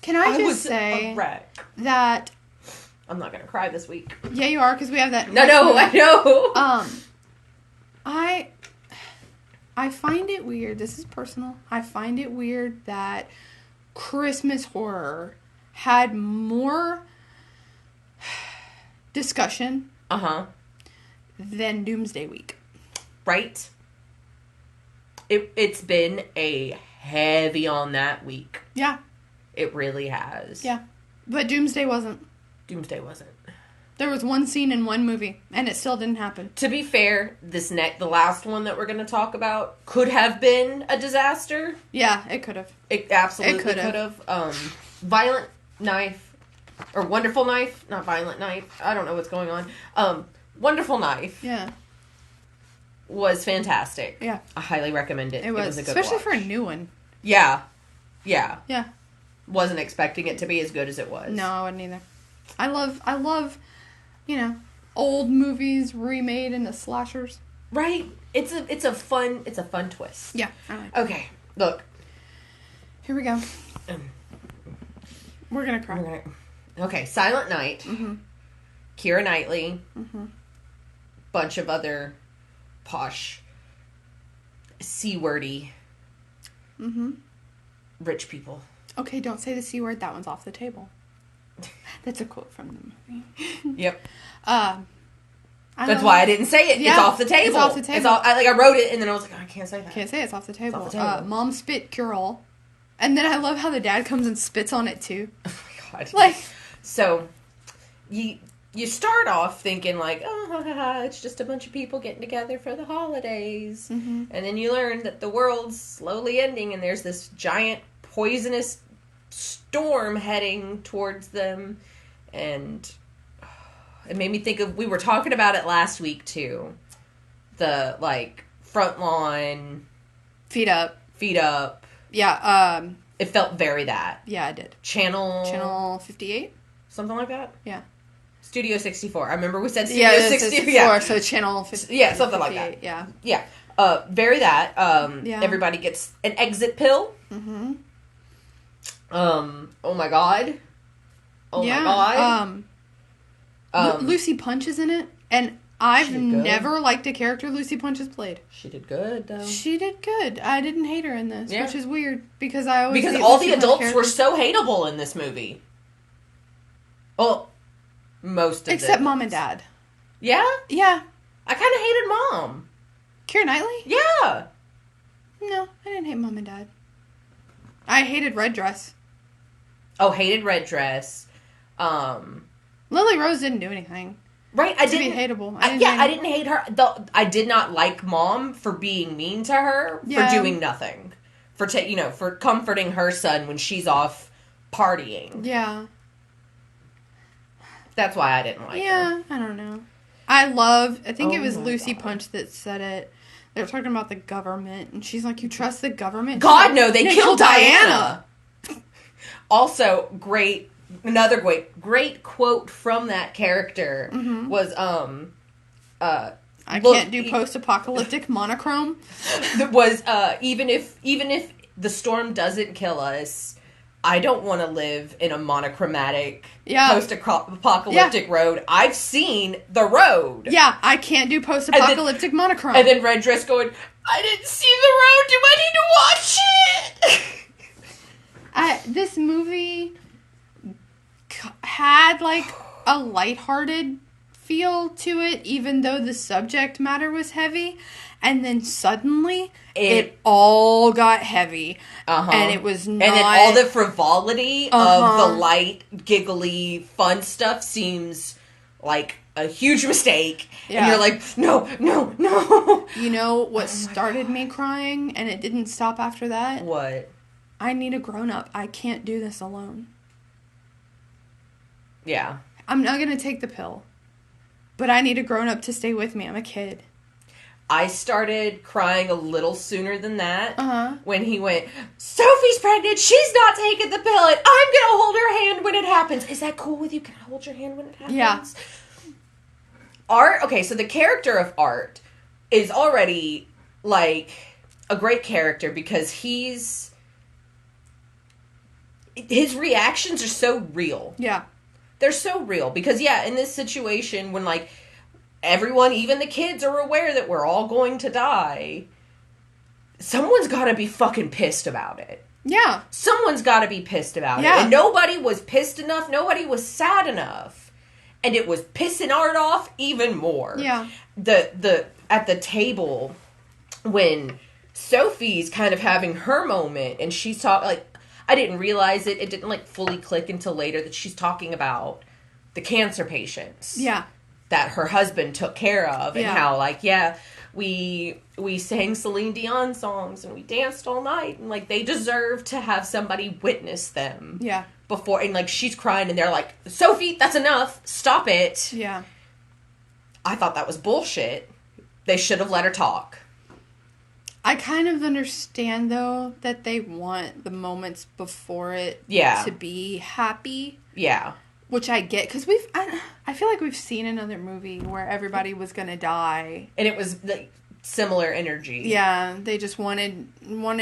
Can I just say a wreck. that... I'm not gonna cry this week. Yeah, you are, because we have that... No, I know. I find it weird. This is personal. I find it weird that Christmas horror had more discussion than Doomsday Week. Right? It's been a heavy on that week. Yeah. It really has. Yeah. But Doomsday wasn't. There was one scene in one movie, and it still didn't happen. To be fair, the last one that we're going to talk about could have been a disaster. Yeah, it could have. It absolutely could have. Violent Knife, or Wonderful Knife, not Violent Knife. I don't know what's going on. Wonderful Knife. Yeah. Was fantastic. Yeah. I highly recommend it. It was a good especially watch. For a new one. Yeah. Yeah. Wasn't expecting it to be as good as it was. No, I wouldn't either. I love you know, old movies remade into slashers. Right? It's a fun twist. Yeah, I like it. Okay, look. Here we go. We're gonna cry. Okay, Silent Night. Mm-hmm. Keira Knightley. Mm-hmm. Bunch of other posh, C-wordy, rich people. Okay, don't say the C word. That one's off the table. That's a quote from the movie. Yep. That's why I didn't say it. Yeah, it's off the table. It's off the table. I wrote it and then I was like, oh, I can't say that. Can't say it. It's off the table. It's off the table. Mom spit cure all. And then I love how the dad comes and spits on it too. Oh my god. Like, so you start off thinking like, oh, it's just a bunch of people getting together for the holidays. Mm-hmm. And then you learn that the world's slowly ending and there's this giant poisonous storm heading towards them. And it made me think of, we were talking about it last week too. The like front lawn. Feet up. Yeah. It felt very that. Yeah, it did. Channel 58? Something like that? Yeah. Studio 64. I remember we said Studio 64. Yeah, so Channel 58. Yeah, something like that. Yeah. Yeah. Very that. Yeah. Everybody gets an exit pill. Mm-hmm. Oh my god. Oh my god. Lucy Punch is in it, and I've never liked a character Lucy Punch has played. She did good, though. She did good. I didn't hate her in this, which is weird, because Because all the adults were so hateable in this movie. Well, most of except them. Mom and Dad. Yeah? Yeah. I kind of hated Mom. Keira Knightley? Yeah. No, I didn't hate Mom and Dad. I hated Red Dress. Oh, hated Red Dress. Lily Rose didn't do anything. Right, I didn't be hateable. I didn't hate her. I did not like Mom for being mean to her, for doing nothing, for comforting her son when she's off partying. Yeah. That's why I didn't like her. Yeah, I don't know. I think it was Lucy Punch that said it. They were talking about the government, and she's like, "You trust the government?" God, like, no, they killed Diana. Also, another great quote from that character was, I can't do post-apocalyptic monochrome. Was, even if the storm doesn't kill us, I don't want to live in a monochromatic post-apocalyptic road. I've seen the road. Yeah, I can't do post-apocalyptic monochrome. And then Red Dress going, I didn't see the road. Do I need to watch it? This movie had like a lighthearted feel to it, even though the subject matter was heavy. And then suddenly, it all got heavy. And it was not... And then all the frivolity of the light, giggly, fun stuff seems like a huge mistake. Yeah. And you're like, no. You know what started me crying, and it didn't stop after that? What? I need a grown-up. I can't do this alone. Yeah. I'm not going to take the pill. But I need a grown-up to stay with me. I'm a kid. I started crying a little sooner than that when he went, Sophie's pregnant, she's not taking the pill, and I'm going to hold her hand when it happens. Is that cool with you? Can I hold your hand when it happens? Yeah. Art, okay, so the character of Art is already, like, a great character because his reactions are so real. Yeah. They're so real because, in this situation when, like, everyone, even the kids, are aware that we're all going to die, someone's got to be fucking pissed about it. Yeah. Someone's got to be pissed about it. And nobody was pissed enough. Nobody was sad enough. And it was pissing Art off even more. Yeah. At the table, when Sophie's kind of having her moment, and she's talking, like, I didn't realize it. It didn't, like, fully click until later that she's talking about the cancer patients. Yeah. That her husband took care of, and how, like, we sang Celine Dion songs, and we danced all night, and, like, they deserve to have somebody witness them. Yeah. Before, and, like, she's crying, and they're like, Sophie, that's enough. Stop it. Yeah. I thought that was bullshit. They should have let her talk. I kind of understand, though, that they want the moments before it to be happy. Yeah. Which I get, because I feel like we've seen another movie where everybody was going to die. And it was like similar energy. Yeah, they just wanted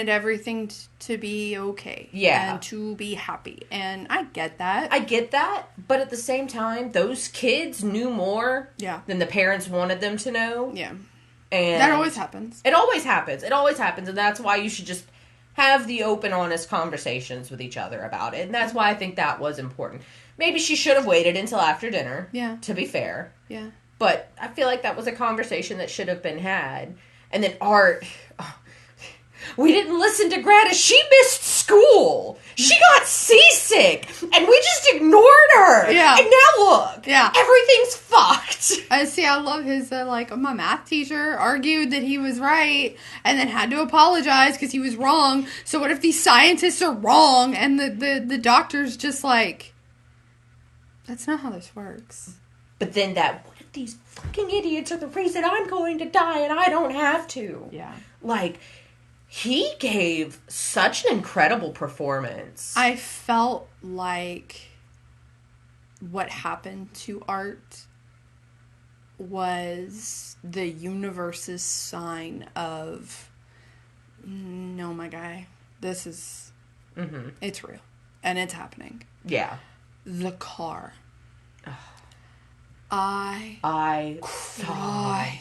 everything to be okay. Yeah. And to be happy. And I get that. I get that, but at the same time, those kids knew more than the parents wanted them to know. Yeah. And that always happens. It always happens. It always happens, and that's why you should just have the open, honest conversations with each other about it. And that's why I think that was important. Maybe she should have waited until after dinner. Yeah. To be fair. Yeah. But I feel like that was a conversation that should have been had. And then Art... Oh, we didn't listen to Greta. She missed school. She got seasick. And we just ignored her. Yeah. And now look. Yeah. Everything's fucked. I love his, my math teacher argued that he was right and then had to apologize because he was wrong. So what if these scientists are wrong and the doctor's just like, that's not how this works. But then what if these fucking idiots are the reason I'm going to die and I don't have to? Yeah. Like... He gave such an incredible performance. I felt like what happened to Art was the universe's sign of, no, my guy, this is, it's real. And it's happening. Yeah. The car. I cried.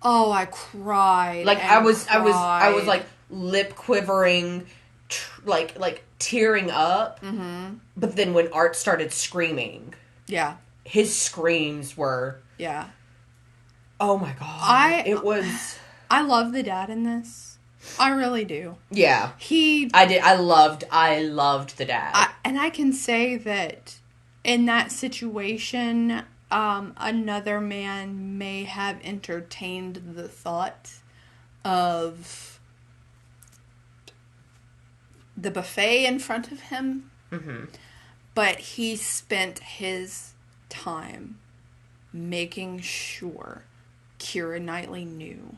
Oh, I cried. Like I was like lip quivering, like tearing up. Mm-hmm. But then when Art started screaming, yeah, his screams were, yeah. Oh my god! It was. I love the dad in this. I really do. Yeah, I did. I loved the dad, and I can say that in that situation. Another man may have entertained the thought of the buffet in front of him, but he spent his time making sure Keira Knightley knew,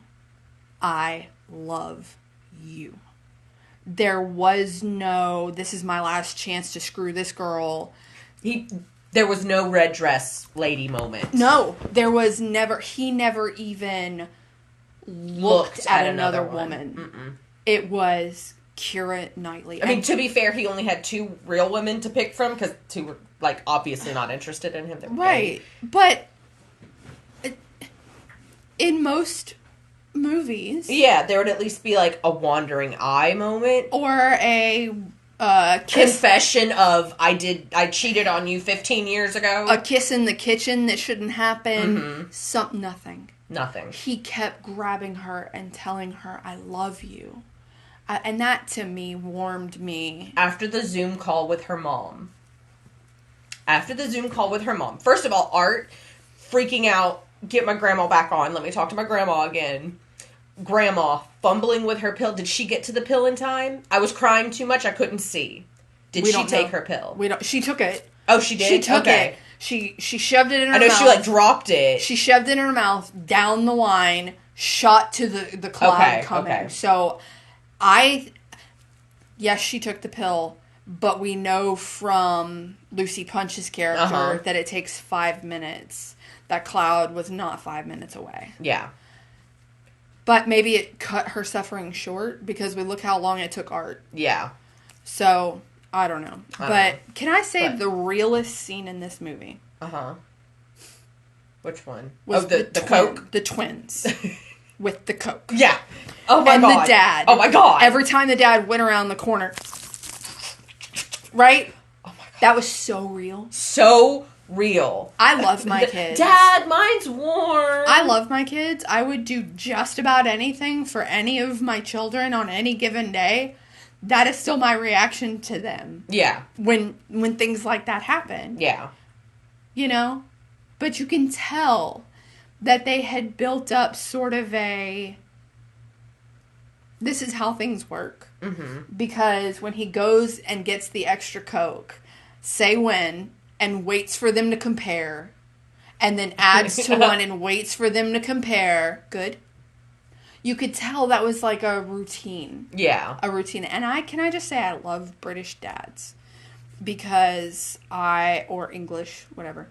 I love you. There was no, this is my last chance to screw this girl. There was no red dress lady moment. No, there was never. He never even looked at another woman. Mm-mm. It was Keira Knightley. I mean, to be fair, he only had 2 real women to pick from because 2 were obviously not interested in him. Right, but in most movies, yeah, there would at least be a wandering eye moment or a. Confession of I cheated on you 15 years ago. A kiss in the kitchen that shouldn't happen. Nothing. Nothing. He kept grabbing her and telling her, I love you. And that to me warmed me. After the Zoom call with her mom. First of all, Art freaking out, get my grandma back on. Let me talk to my grandma again. Grandma fumbling with her pill. Did she get to the pill in time? I was crying too much. I couldn't see. Did she take her pill? She took it. Oh, she did? She took it. She shoved it in her mouth. I know she dropped it. She shoved it in her mouth, down the line, shot to the cloud coming. Okay. So yes, she took the pill, but we know from Lucy Punch's character that it takes 5 minutes. That cloud was not 5 minutes away. Yeah. But maybe it cut her suffering short because we look how long it took Art. Yeah. So, I don't know. Can I say the realest scene in this movie? Uh-huh. Which one? Was the Coke? The twins. With the Coke. Yeah. Oh my god. And the dad. Oh my god. Every time the dad went around the corner. Right? Oh my god. That was so real. So real. I love my kids. Dad, mine's warm. I love my kids. I would do just about anything for any of my children on any given day. That is still my reaction to them. Yeah. When things like that happen. Yeah. You know? But you can tell that they had built up sort of a, this is how things work. Mm-hmm. Because when he goes and gets the extra Coke, say when, and waits for them to compare, and then adds to one and waits for them to compare. Good. You could tell that was a routine. Yeah. A routine. And can I just say I love British dads. because or English, whatever.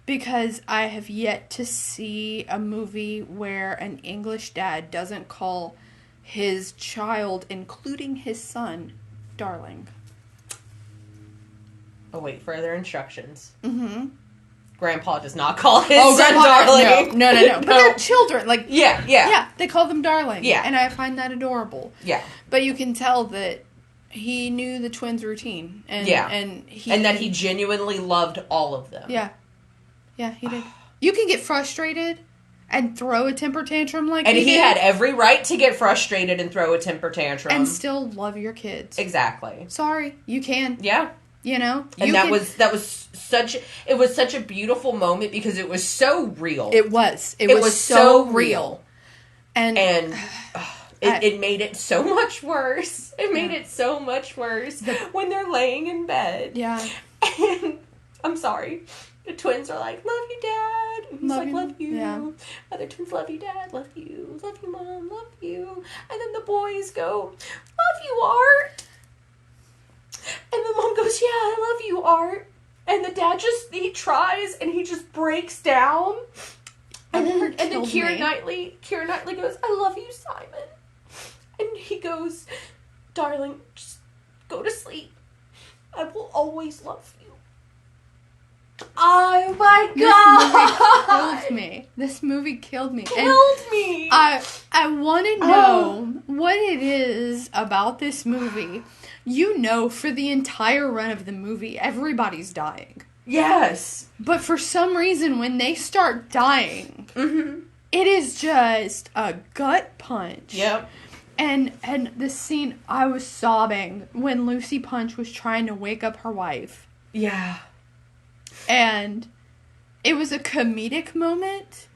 Because I have yet to see a movie where an English dad doesn't call his child, including his son, darling. Await further instructions. Mm-hmm. Grandpa does not call his son darling. No. But they're children. Like, yeah. They call them darling. Yeah. And I find that adorable. Yeah. But you can tell that he knew the twins' routine. And that he genuinely loved all of them. Yeah. Yeah, he did. You can get frustrated and throw a temper tantrum like and he did. had every right to get frustrated and throw a temper tantrum. And still love your kids. Exactly. Sorry, you can. Yeah. You know? And that was such a beautiful moment because it was so real. It was. It was so real. And it made it so much worse. It made it so much worse when they're laying in bed. Yeah. And I'm sorry. The twins are like, love you, Dad. And he's love you. Yeah. Other twins, love you, Dad. Love you. Love you, Mom. Love you. And then the boys go, love you, Art. And the mom goes, yeah, I love you, Art. And the dad he tries and he just breaks down. And then Keira Knightley goes, I love you, Simon. And he goes, darling, just go to sleep. I will always love you. Oh my God! This movie killed me. Killed me. I want to know what it is about this movie. You know, for the entire run of the movie, everybody's dying. Yes. But for some reason, when they start dying, it is just a gut punch. Yep. And the scene, I was sobbing when Lucy Punch was trying to wake up her wife. Yeah. And it was a comedic moment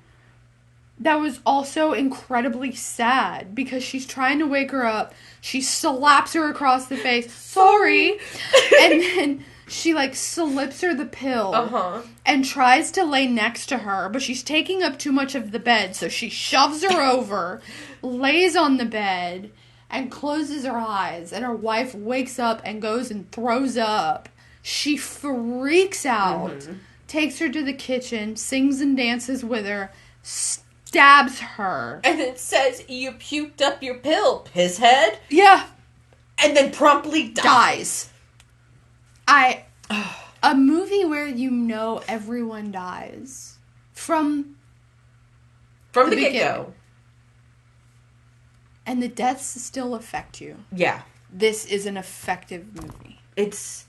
that was also incredibly sad because she's trying to wake her up. She slaps her across the face. Sorry. And then she slips her the pill and tries to lay next to her, but she's taking up too much of the bed, so she shoves her over, lays on the bed, and closes her eyes, and her wife wakes up and goes and throws up. She freaks out, takes her to the kitchen, sings and dances with her, stabs her. And it says, you puked up your pill, pisshead. Yeah. And then promptly dies. A movie where you know everyone dies. From the get-go. And the deaths still affect you. Yeah. This is an effective movie. It's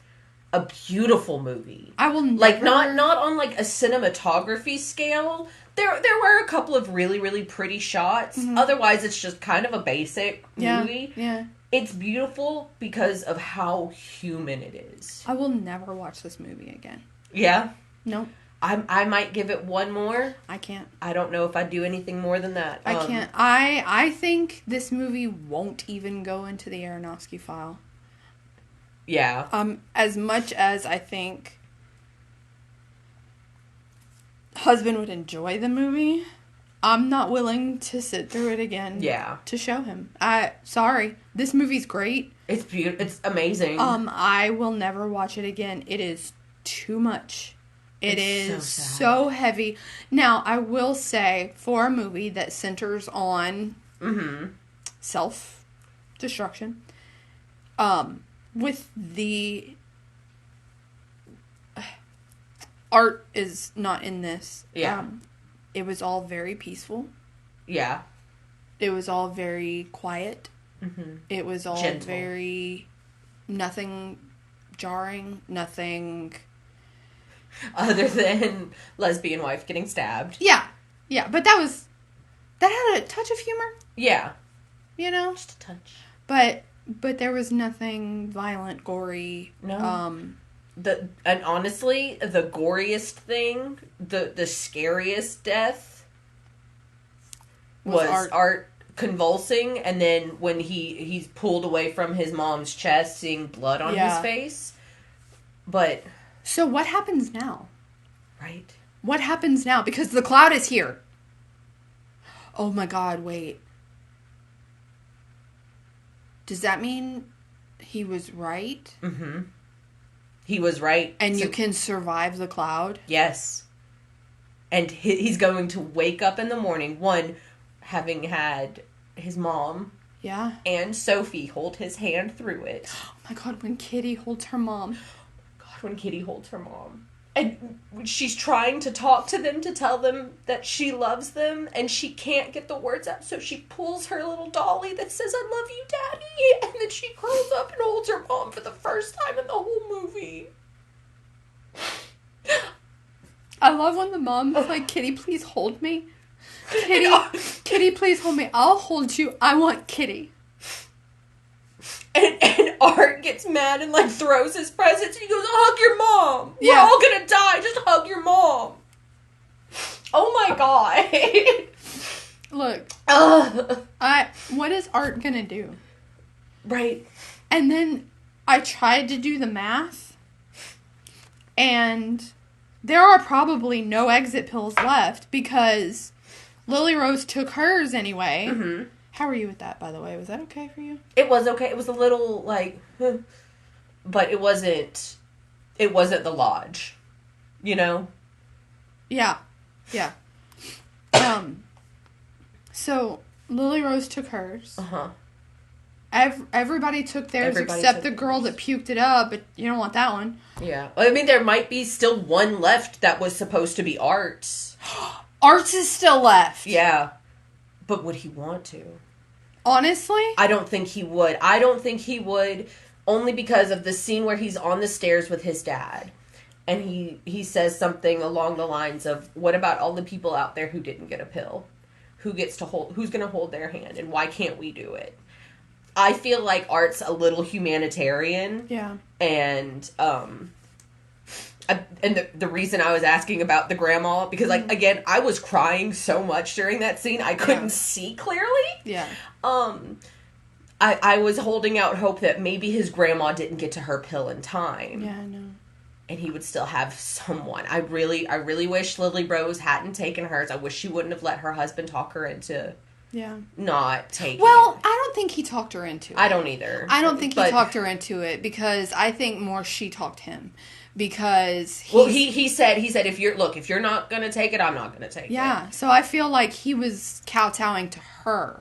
a beautiful movie. I will never... not on a cinematography scale. There were a couple of really, really pretty shots. Otherwise, it's just kind of a basic movie. Yeah. It's beautiful because of how human it is. I will never watch this movie again. Yeah? Nope. I might give it one more. I can't. I don't know if I'd do anything more than that. I can't. I think this movie won't even go into the Aronofsky file. Yeah. As much as I think husband would enjoy the movie, I'm not willing to sit through it again. Yeah. To show him. Sorry. This movie's great. It's beautiful. It's amazing. I will never watch it again. It is too much. It is so heavy. Now, I will say, for a movie that centers on self-destruction, with the art is not in this. Yeah. It was all very peaceful. Yeah. It was all very quiet. It was all gentle. very... Nothing jarring. Nothing... Other than lesbian wife getting stabbed. Yeah. Yeah, but that had a touch of humor. Yeah. You know? Just a touch. But there was nothing violent, gory. No. And honestly, the goriest thing, the scariest death was Art convulsing, and then when he's pulled away from his mom's chest, seeing blood on his face. But so what happens now? Right. What happens now? Because the cloud is here. Oh my God, wait. Does that mean he was right? He was right. And you can survive the cloud? Yes. And he's going to wake up in the morning, one, having had his mom and Sophie hold his hand through it. Oh my god, when Kitty holds her mom. God, when Kitty holds her mom. And she's trying to talk to them to tell them that she loves them, and she can't get the words out, so she pulls her little dolly that says, "I love you, Daddy," and then she curls up and holds her mom for the first time in the whole movie. I love when the mom's like, "Kitty, please hold me. Kitty, please hold me. I'll hold you. I want Kitty." And Art gets mad and, like, throws his presents, and he goes, "Hug your mom. We're all gonna die. Just hug your mom." Oh my god. Look. What is Art gonna do? Right. And then I tried to do the math, and there are probably no exit pills left, because Lily Rose took hers anyway. Mm-hmm. How are you with that, by the way? Was that okay for you? It was okay. It was a little, like, but it wasn't the lodge, you know? Yeah. So, Lily Rose took hers. Uh-huh. Everybody took theirs except the girl that puked it up, but you don't want that one. Yeah. I mean, there might be still one left that was supposed to be Art's. Art's is still left. Yeah. But would he want to? Honestly? I don't think he would. Only because of the scene where he's on the stairs with his dad. And he says something along the lines of, "What about all the people out there who didn't get a pill? Who's going to hold their hand? And why can't we do it?" I feel like Art's a little humanitarian. Yeah. And the reason I was asking about the grandma, because, like, again, I was crying so much during that scene, I couldn't see clearly. Yeah. I was holding out hope that maybe his grandma didn't get to her pill in time. Yeah, I know. And he would still have someone. I really wish Lily Rose hadn't taken hers. I wish she wouldn't have let her husband talk her into not taking Well, it. I don't think he talked her into it. I don't either. I don't think he talked her into it, because I think more she talked him. Because he said if you're not gonna take it, I'm not gonna take it. Yeah, so I feel like he was kowtowing to her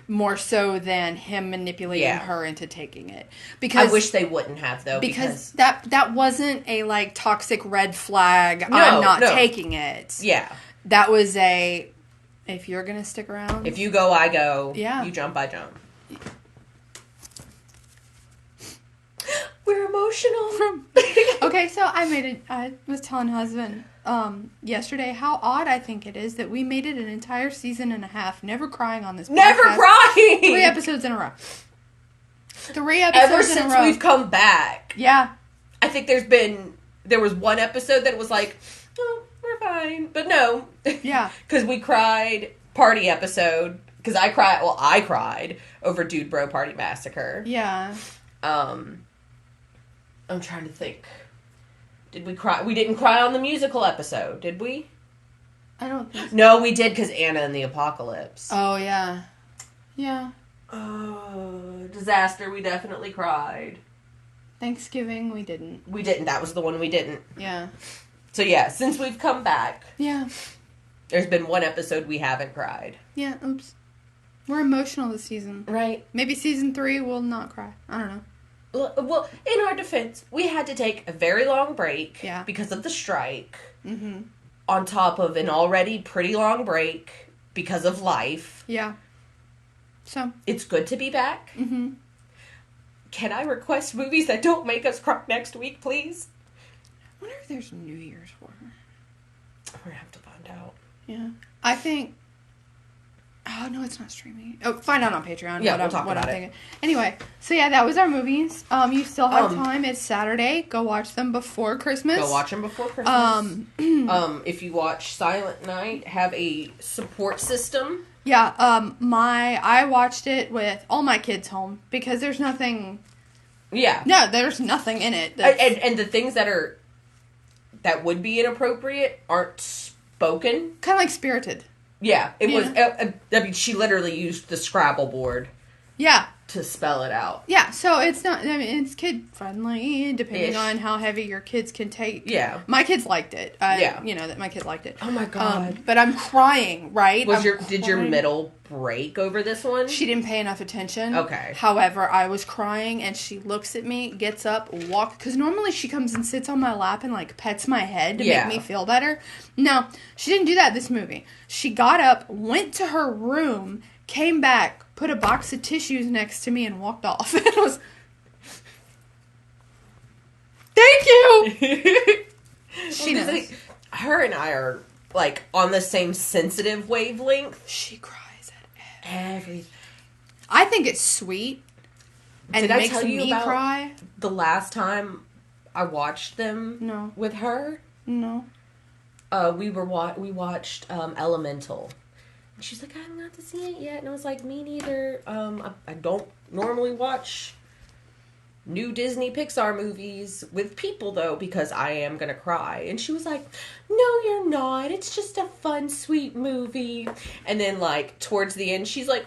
more so than him manipulating her into taking it. Because I wish they wouldn't have, though, because that wasn't a, like, toxic red flag. No, I'm not taking it. Yeah, that was a, if you're gonna stick around, if you go, I go. Yeah, you jump, I jump. We're emotional. Okay, so I was telling husband yesterday how odd I think it is that we made it an entire season and a half never crying on this podcast. Never crying! 3 episodes in a row. 3 episodes Ever in since a row. we've come back. Yeah. I think there was one episode that was like, "Oh, we're fine." But no. Yeah. Because we cried, party episode, because I cried over Dude Bro Party Massacre. Yeah. I'm trying to think. Did we cry? We didn't cry on the musical episode, did we? I don't think so. No, we did, because Anna and the Apocalypse. Oh, yeah. Yeah. Disaster, we definitely cried. Thanksgiving, we didn't. We didn't. That was the one we didn't. Yeah. So, yeah, since we've come back. Yeah. There's been one episode we haven't cried. Yeah, oops. We're emotional this season. Right. Maybe season 3 we'll not cry. I don't know. Well, in our defense, we had to take a very long break because of the strike. Mm-hmm. On top of an already pretty long break because of life. Yeah. So. It's good to be back. Mm-hmm. Can I request movies that don't make us cry next week, please? I wonder if there's New Year's for her. We're going to have to find out. Yeah. I think... Oh, no, it's not streaming. Oh, find out on Patreon. Yeah, we'll talk about it. Anyway, so yeah, that was our movies. You still have time. It's Saturday. Go watch them before Christmas. Go watch them before Christmas. If you watch Silent Night, have a support system. Yeah, I watched it with all my kids home because there's nothing... Yeah. No, there's nothing in it. And the things that would be inappropriate aren't spoken. Kind of like Spirited. Yeah, it was. I mean, she literally used the Scrabble board Yeah. to spell it out. Yeah, so it's not, I mean, it's kid-friendly, depending Ish. on how heavy your kids can take. Yeah. My kids liked it. Yeah. You know, that my kid liked it. Oh, my God. But I'm crying, right? Did your middle break over this one? She didn't pay enough attention. Okay. However, I was crying, and she looks at me, gets up, because normally she comes and sits on my lap and, like, pets my head to make me feel better. No, she didn't do that this movie. She got up, went to her room, came back, put a box of tissues next to me, and walked off. And I was, thank you! She knows. Her and I are, like, on the same sensitive wavelength. She cries at Everything. I think it's sweet. And Did it I makes tell you me about cry. the last time I watched them? No. With her? No. We watched Elemental. And she's like, I haven't got to see it yet. And I was like, me neither. I don't normally watch new Disney Pixar movies with people, though, because I am gonna cry. And she was like, no, you're not. It's just a fun, sweet movie. And then, like, towards the end, she's like,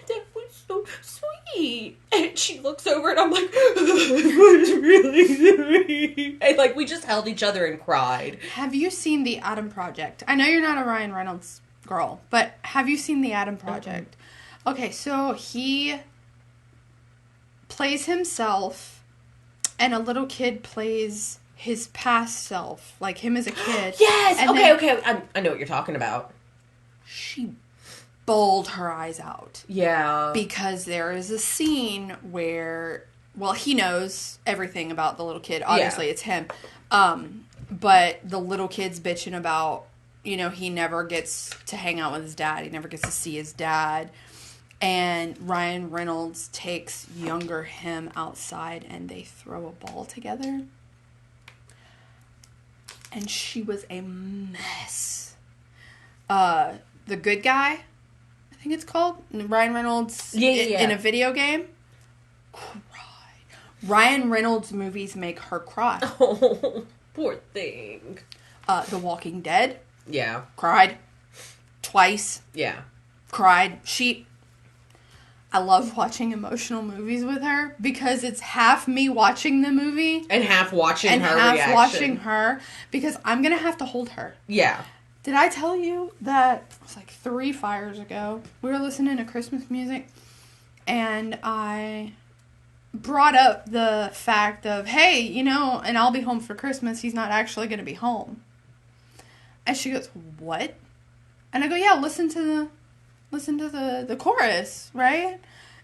that was so sweet. And she looks over and I'm like, it was really sweet. And, like, we just held each other and cried. Have you seen The Adam Project? I know you're not a Ryan Reynolds girl, but have you seen The Adam Project? Mm-hmm. Okay, so he plays himself, and a little kid plays his past self, like him as a kid. Yes! And Okay. I know what you're talking about. She bawled her eyes out. Yeah. Because there is a scene where, well, he knows everything about the little kid. Obviously, it's him. But the little kid's bitching about, you know, he never gets to hang out with his dad. He never gets to see his dad. And Ryan Reynolds takes younger him outside and they throw a ball together. And she was a mess. The Good Guy, I think it's called. Ryan Reynolds in a video game. Cried. Ryan Reynolds movies make her cry. Oh, poor thing. The Walking Dead. Yeah. Cried. Twice. Yeah. Cried. I love watching emotional movies with her because it's half me watching the movie and half watching and her half reaction. watching her because I'm gonna have to hold her. Yeah. Did I tell you that it was like 3 fires ago? We were listening to Christmas music, and I brought up the fact of, hey, you know, and I'll be home for Christmas. He's not actually gonna be home. And she goes, what? And I go, yeah, listen to the chorus, right?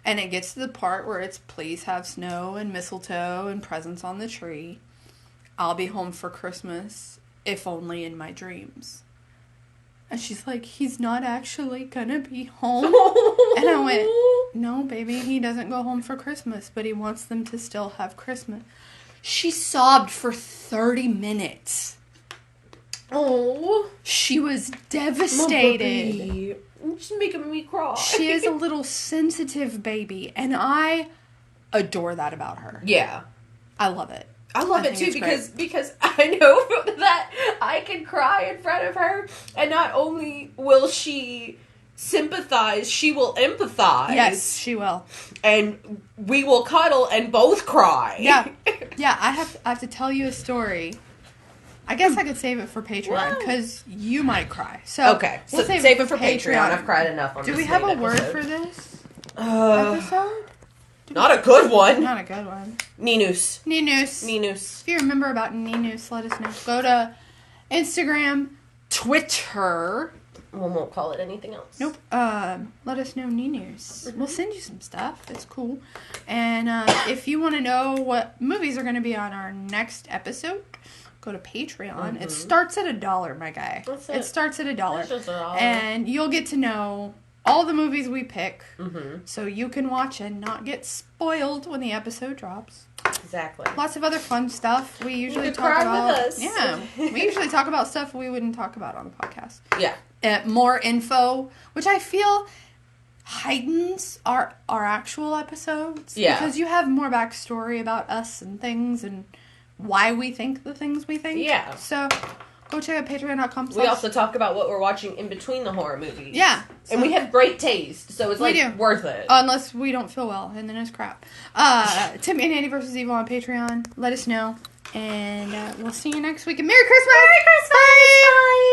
And it gets to the part where it's please have snow and mistletoe and presents on the tree. I'll be home for Christmas, if only in my dreams. And she's like, he's not actually gonna be home. And I went, no, baby, he doesn't go home for Christmas, but he wants them to still have Christmas. She sobbed for 30 minutes. Oh. She was devastated. She's making me cry. She is a little sensitive baby, and I adore that about her. Yeah. I love it. I love it too because I know that I can cry in front of her, and not only will she sympathize, she will empathize. Yes, she will. And we will cuddle and both cry. Yeah. Yeah, I have to tell you a story. I guess I could save it for Patreon because you might cry. So okay, we'll save it for Patreon. I've cried enough on this. Do we have a word for this episode? Not a good one. Not a good one. Ninus. If you remember about Ninus, let us know. Go to Instagram, Twitter. We won't call it anything else. Nope. Let us know Ninus. Mm-hmm. We'll send you some stuff. It's cool. And if you want to know what movies are going to be on our next episode, go to Patreon. Mm-hmm. It starts at $1, my guy. That's it starts at $1. That's just $1. And you'll get to know all the movies we pick, mm-hmm. so you can watch and not get spoiled when the episode drops. Exactly. Lots of other fun stuff. We usually you talk cry about. With us. Yeah, we usually talk about stuff we wouldn't talk about on the podcast. Yeah. More info, which I feel heightens our actual episodes. Yeah. Because you have more backstory about us and things and why we think the things we think. Yeah. So Go check out patreon.com. We also talk about what we're watching in between the horror movies. Yeah. And we have great taste, so it's worth it. Unless we don't feel well, and then it's crap. Tim and Andy vs. Evil on Patreon. Let us know. And we'll see you next week. And Merry Christmas! Merry Christmas! Bye!